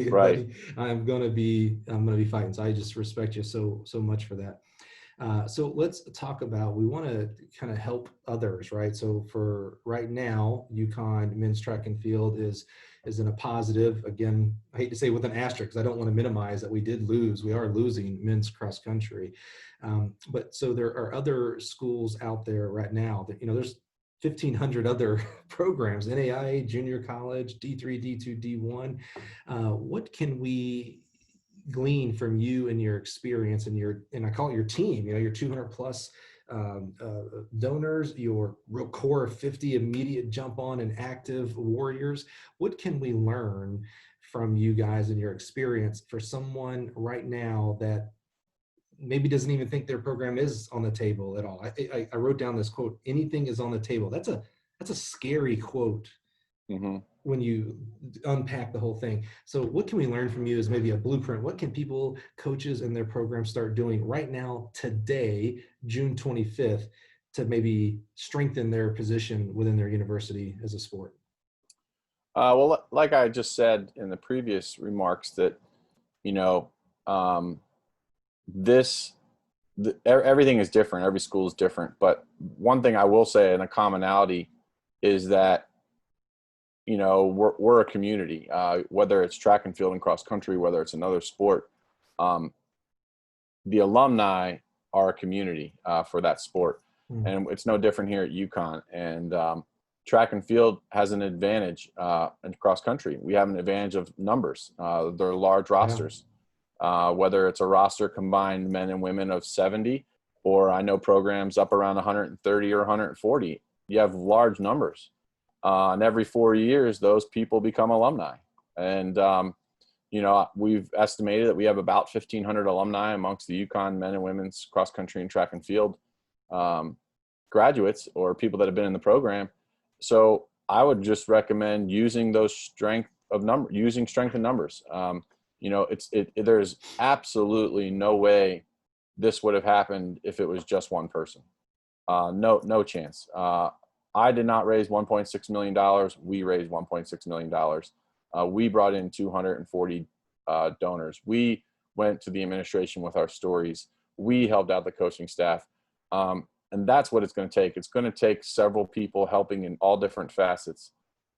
Right. I'm gonna be fighting. So I just respect you so much for that. So let's talk about, we want to kind of help others, right? So for right now, UConn men's track and field is in a positive. Again, I hate to say with an asterisk, because I don't want to minimize that we did lose. We are losing men's cross country. But so there are other schools out there right now that, there's 1,500 other programs, NAIA, junior college, D3, D2, D1. What can we glean from you and your experience and I call it your team, your 200 plus donors, your real core of 50 immediate jump on and active warriors? What can we learn from you guys and your experience for someone right now that maybe doesn't even think their program is on the table at all? I wrote down this quote: anything is on the table. That's a scary quote. Mm-hmm. When you unpack the whole thing. So what can we learn from you as maybe a blueprint? What can people, coaches and their programs start doing right now, today, June 25th, to maybe strengthen their position within their university as a sport? Well, like I just said in the previous remarks, that, everything is different. Every school is different. But one thing I will say, and a commonality, is that we're a community, whether it's track and field and cross country, whether it's another sport. The alumni are a community for that sport. And it's no different here at UConn. And track and field has an advantage in cross country. We have an advantage of numbers. They're large rosters. Whether it's a roster combined men and women of 70, or I know programs up around 130 or 140, you have large numbers. And every 4 years, those people become alumni. And, we've estimated that we have about 1,500 alumni amongst the UConn men and women's cross country and track and field graduates, or people that have been in the program. So I would just recommend using strength in numbers. There's absolutely no way this would have happened if it was just one person. No chance. I did not raise $1.6 million. We raised $1.6 million. We brought in 240 donors. We went to the administration with our stories. We helped out the coaching staff. And that's what it's going to take. It's going to take several people helping in all different facets.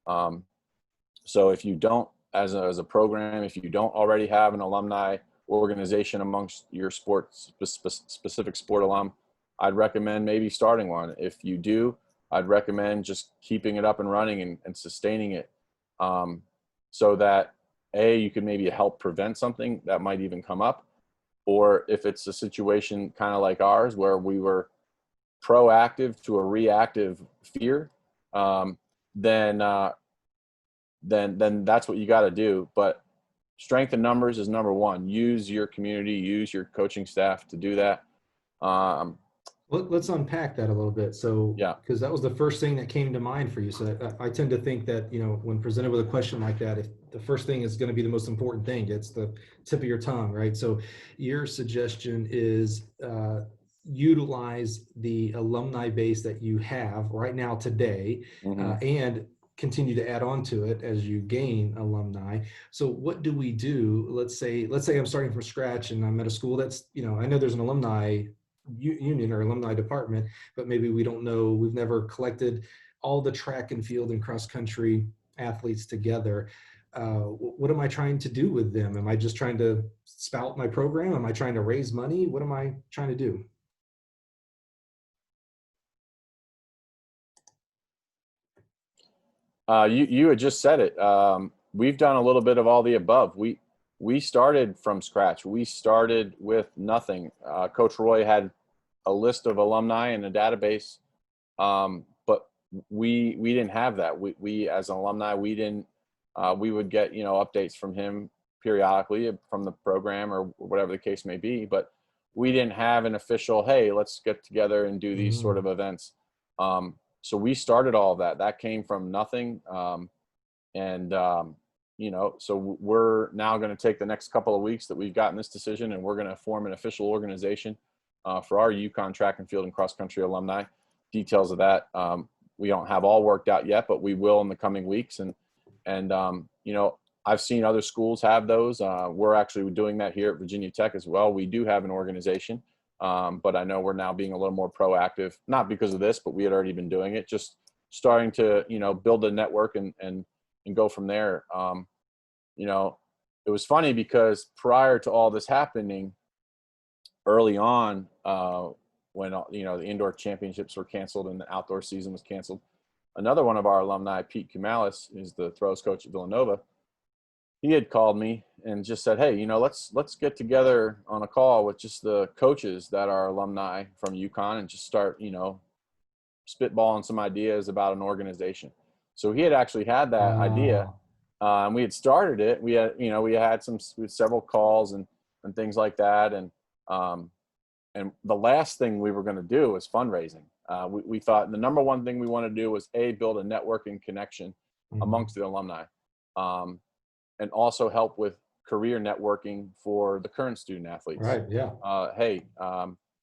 So if you don't, as a program, if you don't already have an alumni organization amongst your specific sport alum, I'd recommend maybe starting one. If you do, I'd recommend just keeping it up and running and sustaining it, so that you can maybe help prevent something that might even come up. Or if it's a situation kind of like ours, where we were proactive to a reactive fear, then that's what you got to do. But strength in numbers is number one. Use your community, use your coaching staff to do that. Let's unpack that a little bit. So, yeah, because that was the first thing that came to mind for you. So I tend to think that, when presented with a question like that, if the first thing is going to be the most important thing, it's the tip of your tongue, right? So your suggestion is utilize the alumni base that you have right now today, and continue to add on to it as you gain alumni. So what do we do? Let's say I'm starting from scratch and I'm at a school that's, I know there's an alumni union or alumni department, but maybe we don't know, we've never collected all the track and field and cross country athletes together. What am I trying to do with them? Am I just trying to spout my program? Am I trying to raise money? What am I trying to do? You had just said it. We've done a little bit of all the above. We started from scratch. We started with nothing. Coach Roy had a list of alumni in a database, but we didn't have that. We as an alumni, we would get updates from him periodically from the program or whatever the case may be, but we didn't have an official, hey, let's get together and do these sort of events. So we started all of that. That came from nothing. So we're now going to take the next couple of weeks that we've gotten this decision, and we're going to form an official organization for our UConn Track and Field and Cross Country alumni. Details of that we don't have all worked out yet, but we will in the coming weeks. And I've seen other schools have those. We're actually doing that here at Virginia Tech as well. We do have an organization, but I know we're now being a little more proactive, not because of this, but we had already been doing it, just starting to build a network and go from there. It was funny because prior to all this happening, early on, when the indoor championships were canceled and the outdoor season was canceled, another one of our alumni, Pete Kumalis, is the throws coach at Villanova. He had called me and just said, hey, let's get together on a call with just the coaches that are alumni from UConn and just start, spitballing some ideas about an organization. So he had actually had that idea, and we had started it. We had, we had several calls and things like that. And the last thing we were going to do was fundraising. We thought the number one thing we wanted to do was build a networking connection amongst the alumni. And also help with career networking for the current student athletes. Right. Yeah. Hey,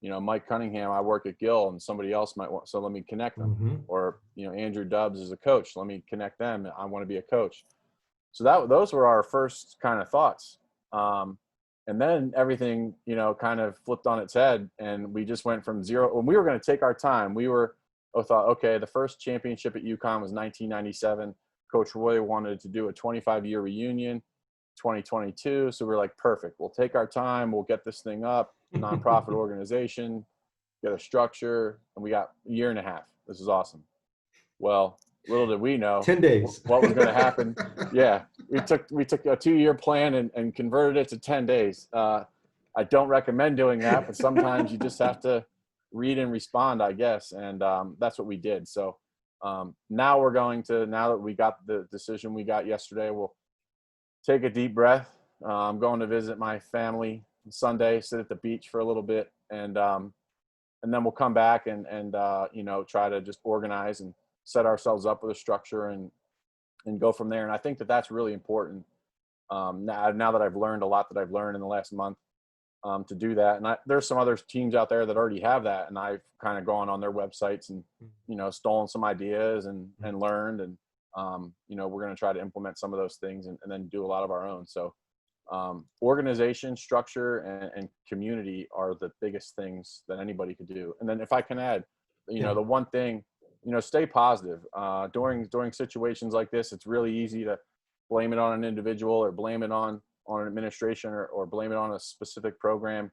Mike Cunningham, I work at Gill, and somebody else might want, so let me connect them. Or, Andrew Dubbs is a coach. Let me connect them. I want to be a coach. So those were our first kind of thoughts. And then everything, kind of flipped on its head, and we just went from zero. When we were going to take our time, we thought, okay, the first championship at UConn was 1997. Coach Roy wanted to do a 25-year reunion, 2022. So we're like, perfect. We'll take our time. We'll get this thing up, nonprofit organization, get a structure. And we got a year and a half. This is awesome. Well, little did we know 10 days. What was going to happen. Yeah. We took a 2-year plan and converted it to 10 days. I don't recommend doing that, but sometimes you just have to read and respond, I guess. And that's what we did. So now that we got the decision we got yesterday, we'll take a deep breath. I'm going to visit my family Sunday, sit at the beach for a little bit, and then we'll come back and try to just organize and set ourselves up with a structure and go from there. And I think that's really important. Now that I've learned a lot that I've learned in the last month, to do that. And there's some other teams out there that already have that. And I've kind of gone on their websites and, stolen some ideas and learned. And, we're going to try to implement some of those things and then do a lot of our own. So organization, structure, and community are the biggest things that anybody could do. And then if I can add, the one thing, stay positive. During situations like this, it's really easy to blame it on an individual or blame it on an administration or blame it on a specific program.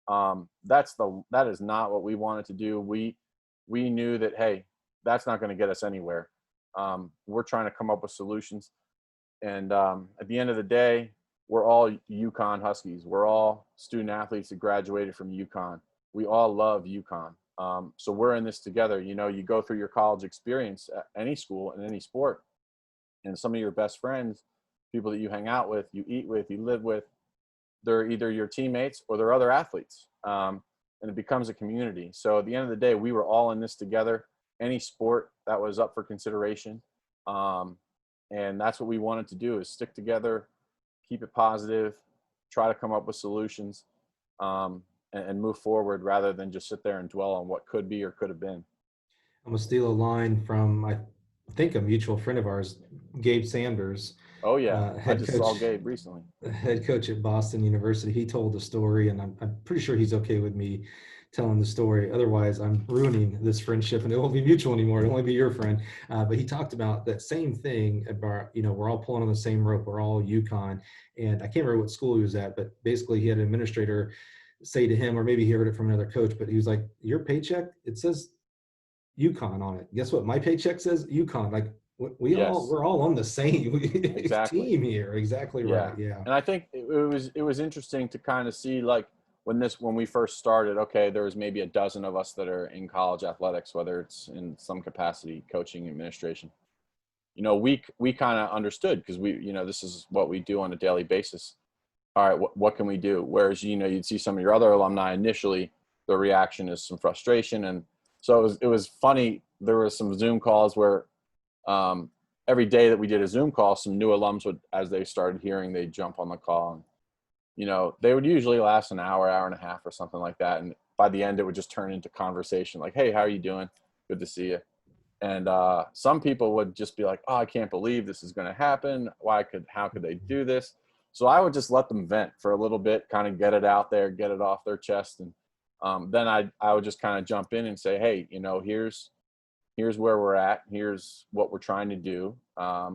That is not what we wanted to do. We knew that, hey, that's not going to get us anywhere. We're trying to come up with solutions. And at the end of the day, we're all UConn Huskies. We're all student athletes that graduated from UConn. We all love UConn. So we're in this together. You go through your college experience at any school in any sport, and some of your best friends, people that you hang out with, you eat with, you live with, they're either your teammates or they're other athletes. And it becomes a community. So at the end of the day, we were all in this together. Any sport that was up for consideration. And that's what we wanted to do, is stick together, keep it positive, try to come up with solutions, and move forward rather than just sit there and dwell on what could be or could have been. I'm going to steal a line from, I think, a mutual friend of ours, Gabe Sanders. Oh, yeah. I just saw Gabe recently. Head coach at Boston University. He told the story, and I'm pretty sure he's okay with me telling the story. Otherwise, I'm ruining this friendship, and it won't be mutual anymore. It'll only be your friend. But he talked about that same thing about, we're all pulling on the same rope. We're all UConn. And I can't remember what school he was at, but basically he had an administrator say to him, or maybe he heard it from another coach, but he was like, your paycheck, it says UConn on it. Guess what? My paycheck says UConn. Like, we're all on the same team here. Exactly right. Yeah. And I think it was interesting to kind of see, like, when we first started, okay, there was maybe a dozen of us that are in college athletics, whether it's in some capacity, coaching, administration. We kind of understood, because this is what we do on a daily basis. All right, what can we do? Whereas, you'd see some of your other alumni initially, the reaction is some frustration. And so it was funny. There were some Zoom calls where every day that we did a Zoom call, some new alums would, as they started hearing, they'd jump on the call. And, they would usually last an hour, hour and a half or something like that. And by the end, it would just turn into conversation like, hey, how are you doing? Good to see you. And some people would just be like, oh, I can't believe this is going to happen. How could they do this? So I would just let them vent for a little bit, kind of get it out there, get it off their chest. And then I would just kind of jump in and say, hey, here's where we're at. Here's what we're trying to do. I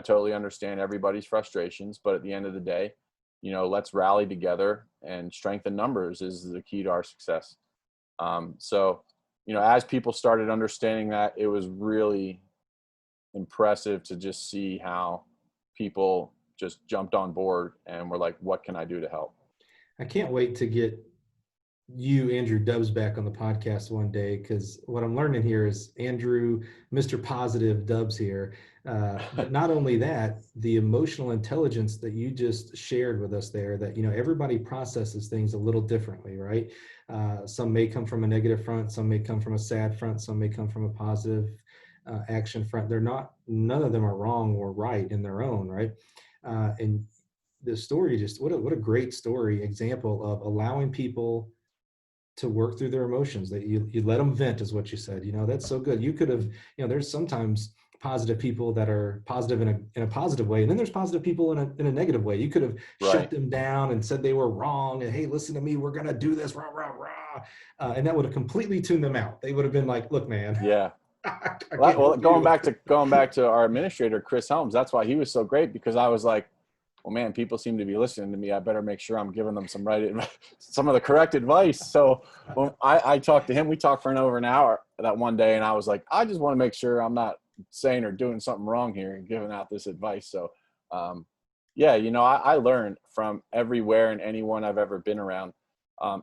totally understand everybody's frustrations, but at the end of the day, let's rally together, and strength in numbers is the key to our success. So, as people started understanding that, it was really impressive to just see how people just jumped on board and were like, what can I do to help? I can't wait to get you, Andrew Dubs, back on the podcast one day, because what I'm learning here is Andrew, Mr. Positive Dubs here. But not only that, the emotional intelligence that you just shared with us there, that, you know, everybody processes things a little differently, right? Some may come from a negative front, some may come from a sad front, some may come from a positive action front. None of them are wrong or right in their own, right? And the story, just what a great story example of allowing people to work through their emotions, that you let them vent, is what you said. You know, that's so good. You could have, you know, there's sometimes positive people that are positive in a positive way, and then there's positive people in a negative way. You could have shut them down and said they were wrong, and hey, listen to me, we're gonna do this, rah rah rah, and that would have completely tuned them out. They would have been like, look, man. Yeah. Well, going back to our administrator, Chris Helms, that's why he was so great, because I was like, well, man, people seem to be listening to me. I better make sure I'm giving them some of the correct advice. So when I talked to him, we talked for over an hour that one day, and I was like, I just want to make sure I'm not saying or doing something wrong here and giving out this advice. So, yeah, you know, I learned from everywhere and anyone I've ever been around,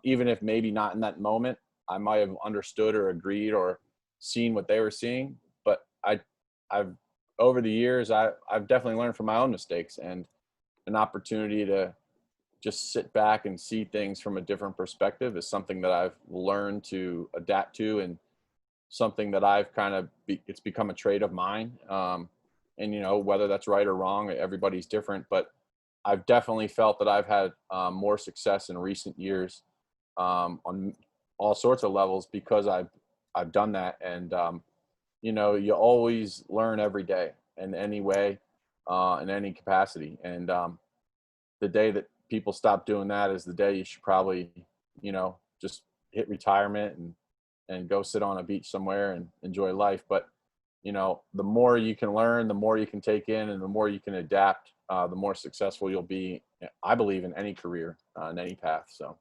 even if maybe not in that moment, I might have understood or agreed or seen what they were seeing. But I've over the years, I've definitely learned from my own mistakes, and an opportunity to just sit back and see things from a different perspective is something that I've learned to adapt to, and something that I've it's become a trait of mine. And, you know, whether that's right or wrong, everybody's different, but I've definitely felt that I've had more success in recent years on all sorts of levels because I've done that. And, you know, you always learn every day in any way, in any capacity. And the day that people stop doing that is the day you should probably, you know, just hit retirement and go sit on a beach somewhere and enjoy life. But, you know, the more you can learn, the more you can take in, and the more you can adapt, the more successful you'll be, I believe, in any career, in any path. So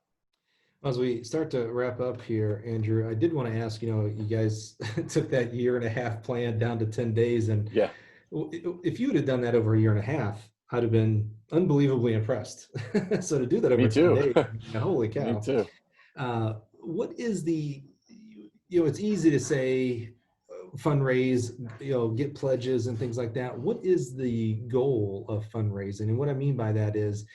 as we start to wrap up here, Andrew, I did want to ask, you know, you guys took that 1.5-year plan down to 10 days. And yeah, if you would have done that over 1.5 years, I'd have been unbelievably impressed. So to do that over me 10 too. days, holy cow. Me too. What is you know, it's easy to say fundraise, you know, get pledges and things like that. What is the goal of fundraising? And what I mean by that is,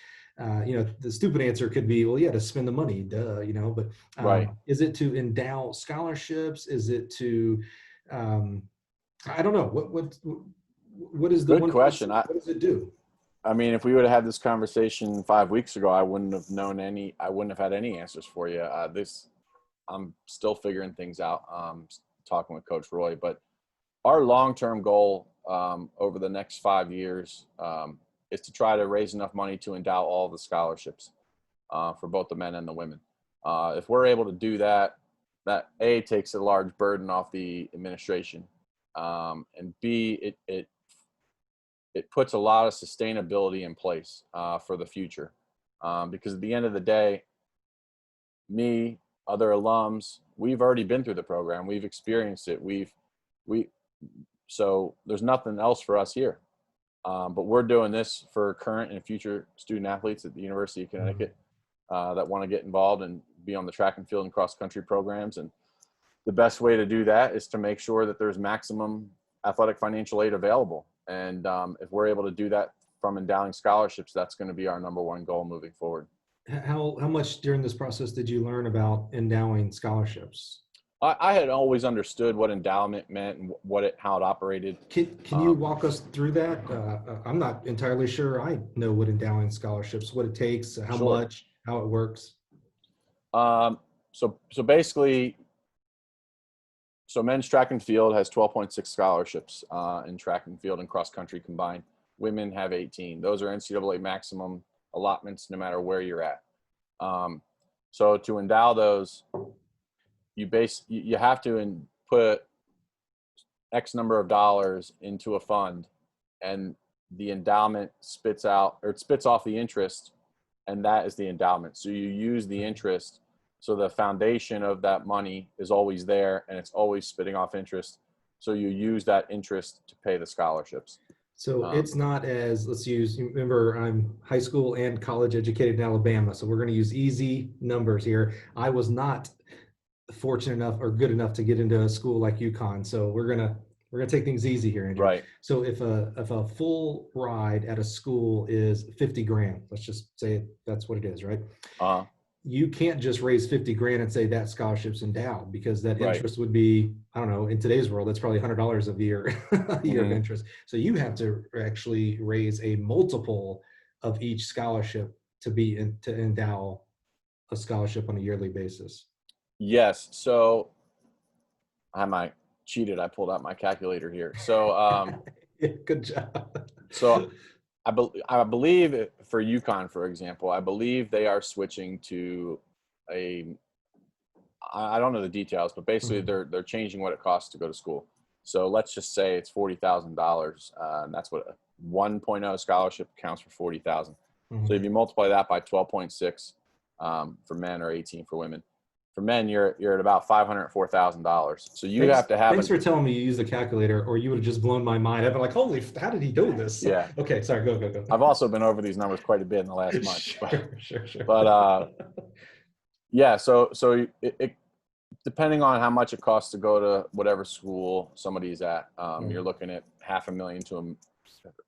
you know, the stupid answer could be, well, yeah, to spend the money, duh, you know, but Right. Is it to endow scholarships? Is it to, I don't know, what is the Good one question. what does it do? I mean, if we would have had this conversation 5 weeks ago, I wouldn't have had any answers for you. I'm still figuring things out, talking with Coach Roy, but our long-term goal over the next 5 years is to try to raise enough money to endow all the scholarships for both the men and the women. If we're able to do that, that A, takes a large burden off the administration, and B, it puts a lot of sustainability in place for the future. Because at the end of the day, me, other alums, we've already been through the program. We've experienced it. So there's nothing else for us here. But we're doing this for current and future student athletes at the University of Connecticut that want to get involved and be on the track and field and cross country programs. And the best way to do that is to make sure that there's maximum athletic financial aid available. And if we're able to do that from endowing scholarships, that's going to be our number one goal moving forward. How much during this process did you learn about endowing scholarships? I had always understood what endowment meant and how it operated. Can you walk us through that? I'm not entirely sure I know what endowing scholarships, what it takes, how Sure. much, how it works. So basically, men's track and field has 12.6 scholarships in track and field and cross country combined. Women have 18. Those are NCAA maximum allotments, no matter where you're at. So to endow those, you have to put X number of dollars into a fund, and the endowment spits off the interest, and that is the endowment. So you use the interest. So the foundation of that money is always there, and it's always spitting off interest. So you use that interest to pay the scholarships. So it's not as, let's use, remember, I'm high school and college educated in Alabama, so we're going to use easy numbers here. I was not fortunate enough or good enough to get into a school like UConn, so we're gonna take things easy here, Andrew. Right. So if a full ride at a school is 50 grand, let's just say that's what it is, right? You can't just raise 50 grand and say that scholarship's endowed, because that interest would be, I don't know, in today's world, that's probably $100 a year, of interest. So you have to actually raise a multiple of each scholarship to endow a scholarship on a yearly basis. Yes. So I cheated. I pulled out my calculator here. So good job. So I believe for UConn, for example, I believe they are switching to I don't know the details, but basically they're changing what it costs to go to school. So let's just say it's $40,000, and that's what a 1.0 scholarship counts for $40,000. So if you multiply that by 12.6 for men or 18 for women, for men you're at about $504,000. So you have to have. Thanks for telling me you use the calculator, or you would have just blown my mind. I've been like, holy, how did he do this? Yeah. Okay, sorry, go. I've also been over these numbers quite a bit in the last month. Sure. But yeah, so it depending on how much it costs to go to whatever school somebody's at, you're looking at $500,000 to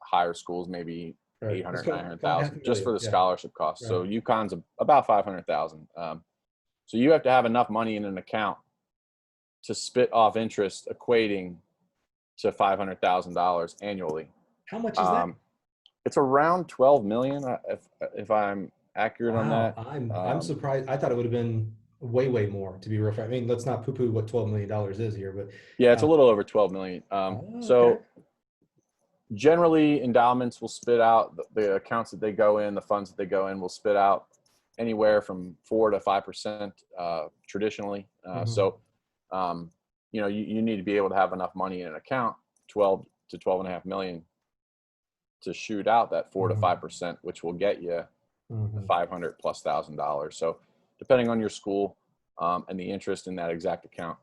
higher schools, maybe 800, 900,000 just for the scholarship costs. So UConn's about 500,000. So you have to have enough money in an account to spit off interest equating to $500,000 annually. How much is that? It's around 12 million, if I'm accurate on that. I'm surprised. I thought it would have been way more, to be real frank. I mean, let's not poo-poo what $12 million is here, but yeah, it's a little over 12 million. So generally endowments will spit out the accounts that they go in, the funds that they go in will spit out anywhere from 4 to 5% traditionally. So, you need to be able to have enough money in an account, 12 to 12.5 million, to shoot out that 4 to 5%, which will get you $500,000+. So depending on your school and the interest in that exact account,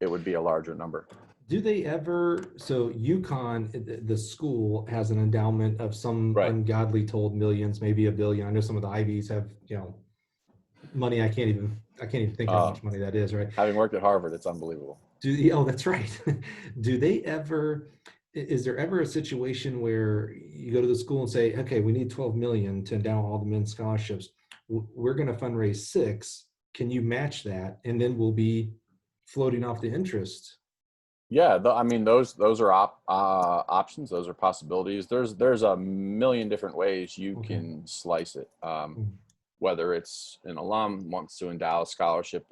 it would be a larger number. Do they ever, so UConn, the school, has an endowment of some ungodly told millions, maybe $1 billion. I know some of the Ivies have, money I can't even think of how much money that is, right? Having worked at Harvard, it's unbelievable. Oh, that's right. Is there ever a situation where you go to the school and say, okay, we need 12 million to endow all the men's scholarships. We're going to fundraise 6. Can you match that? And then we'll be floating off the interest. Yeah, I mean, those are options. Those are possibilities. There's a million different ways you can slice it. Whether it's an alum wants to endow a scholarship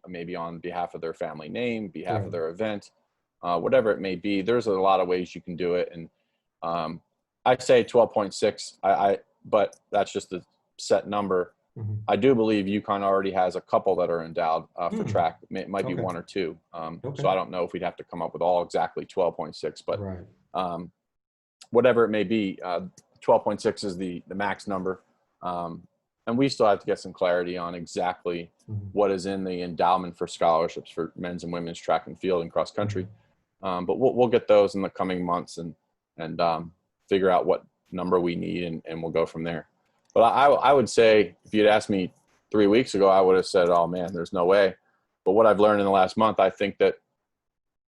maybe on behalf of their family name, behalf of their event, whatever it may be. There's a lot of ways you can do it. And I say 12.6, but that's just a set number. I do believe UConn already has a couple that are endowed for track. It might be 1 or 2. So I don't know if we'd have to come up with all exactly 12.6, but whatever it may be, 12.6 is the max number. And we still have to get some clarity on exactly what is in the endowment for scholarships for men's and women's track and field and cross country. But we'll get those in the coming months and figure out what number we need, and we'll go from there. But I would say, if you'd asked me 3 weeks ago, I would have said, oh man, there's no way. But what I've learned in the last month, I think that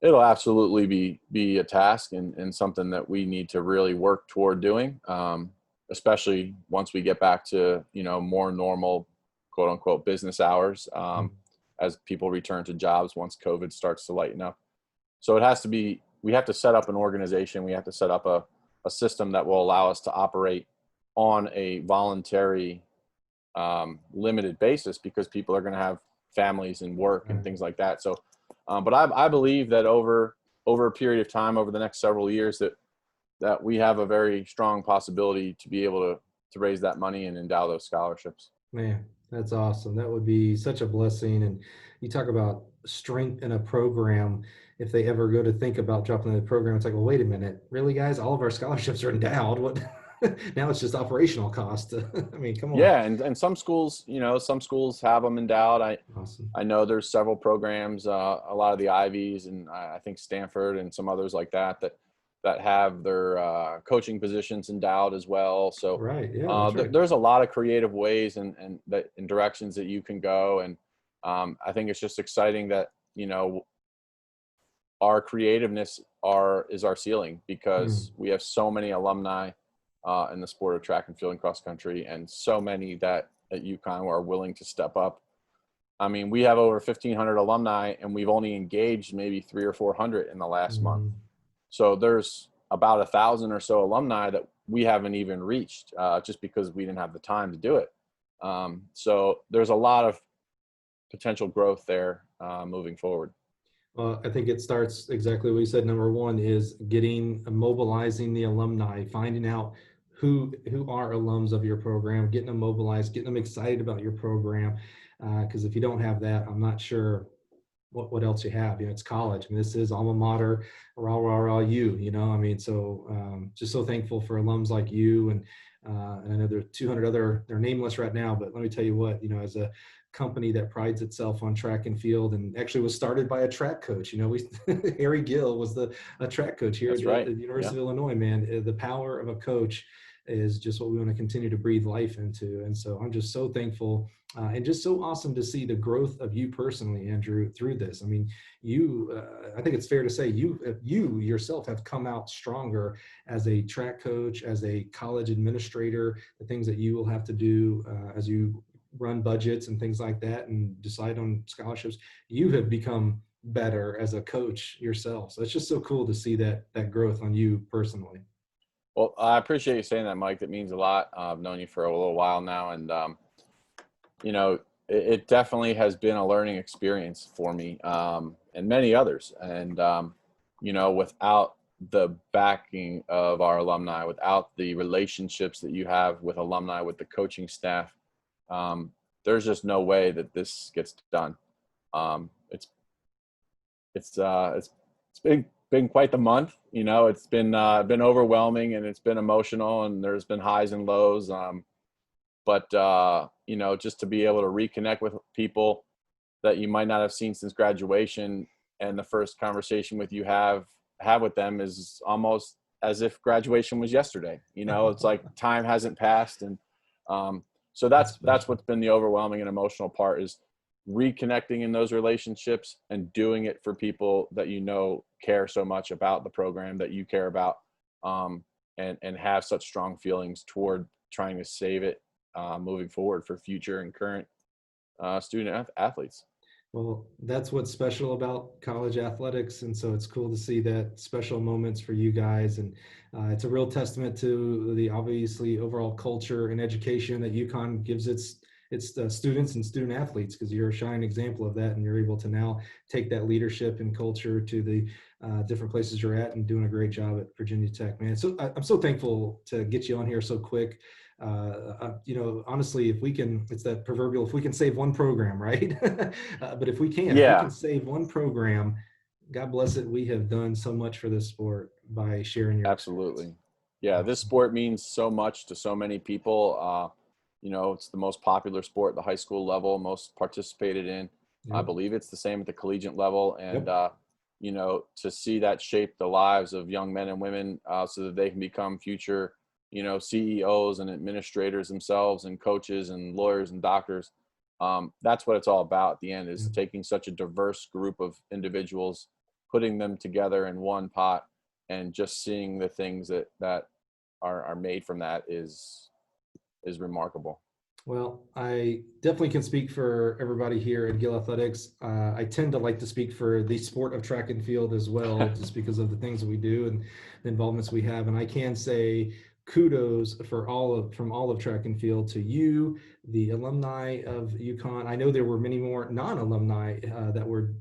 it'll absolutely be a task and something that we need to really work toward doing, especially once we get back to, more normal, quote unquote, business hours, as people return to jobs once COVID starts to lighten up. So we have to set up an organization. We have to set up a system that will allow us to operate on a voluntary, limited basis, because people are going to have families and work and things like that. So, but I believe that over a period of time, over the next several years, that we have a very strong possibility to be able to raise that money and endow those scholarships. Man, that's awesome. That would be such a blessing. And you talk about strength in a program. If they ever go to think about dropping the program, it's like, well, wait a minute, really, guys? All of our scholarships are endowed. What? now it's just operational cost. I mean, come on. Yeah, and some schools, some schools have them endowed. Awesome. I know there's several programs, a lot of the Ivies, and I think Stanford and some others like that have their coaching positions endowed as well. So Right. Yeah, that's right. there's a lot of creative ways and directions that you can go, and I think it's just exciting that our creativeness is our ceiling, because we have so many alumni in the sport of track and field and cross country, and so many that at UConn are willing to step up. I mean, we have over 1,500 alumni, and we've only engaged maybe 300 or 400 in the last month. So there's about 1,000 or so alumni that we haven't even reached, just because we didn't have the time to do it. So there's a lot of potential growth there moving forward. Well, I think it starts exactly what you said. Number one is mobilizing the alumni, finding out who are alums of your program, getting them mobilized, getting them excited about your program. Because if you don't have that, I'm not sure what else you have. It's college. I mean, this is alma mater, rah, rah, rah, you, I mean, so just so thankful for alums like you. And I know there are 200 other, they're nameless right now, but let me tell you what, as a company that prides itself on track and field, and actually was started by a track coach. Harry Gill was a track coach here at the University of Illinois. Man, the power of a coach is just what we want to continue to breathe life into. And so I'm just so thankful and just so awesome to see the growth of you personally, Andrew, through this. I mean, I think it's fair to say you yourself have come out stronger as a track coach, as a college administrator, the things that you will have to do as you run budgets and things like that and decide on scholarships. You have become better as a coach yourself. So it's just so cool to see that growth on you personally. Well, I appreciate you saying that, Mike. That means a lot. I've known you for a little while now, and it definitely has been a learning experience for me and many others. And without the backing of our alumni, without the relationships that you have with alumni, with the coaching staff, there's just no way that this gets done. It's been quite the month. It's been overwhelming, and it's been emotional, and there's been highs and lows. But just to be able to reconnect with people that you might not have seen since graduation, and the first conversation you have with them is almost as if graduation was yesterday. It's like time hasn't passed, and so that's what's been the overwhelming and emotional part, is reconnecting in those relationships and doing it for people that care so much about the program that you care about, and have such strong feelings toward trying to save it moving forward for future and current student athletes. Well, that's what's special about college athletics. And so it's cool to see that special moments for you guys. And it's a real testament to the obviously overall culture and education that UConn gives its students and student athletes, because you're a shining example of that. And you're able to now take that leadership and culture to the different places you're at, and doing a great job at Virginia Tech, man. So I'm so thankful to get you on here so quick. Honestly, it's that proverbial, if we can save one program, right? But if we can save one program, God bless it. We have done so much for this sport by sharing your Absolutely. experience. Yeah. This sport means so much to so many people. It's the most popular sport at the high school level, most participated in. Yep. I believe it's the same at the collegiate level. And, to see that shape the lives of young men and women so that they can become future CEOs and administrators themselves, and coaches and lawyers and doctors. That's what it's all about at the end, is taking such a diverse group of individuals, putting them together in one pot, and just seeing the things that are made from that is remarkable. Well, I definitely can speak for everybody here at Gill Athletics. I tend to like to speak for the sport of track and field as well, just because of the things that we do and the involvements we have. And I can say kudos from all of track and field to you, the alumni of UConn. I know there were many more non-alumni that were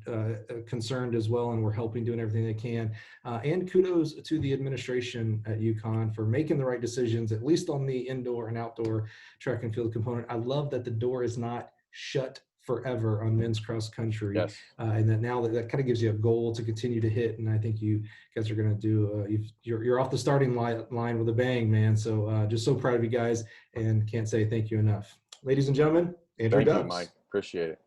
concerned as well, and were helping, doing everything they can. And kudos to the administration at UConn for making the right decisions, at least on the indoor and outdoor track and field component. I love that the door is not shut forever on men's cross country. Yes. And that now that kind of gives you a goal to continue to hit. And I think you guys are going to do, you're off the starting line with a bang, man. So just so proud of you guys and can't say thank you enough. Ladies and gentlemen, Andrew Thank you, Dubs. Mike. Appreciate it.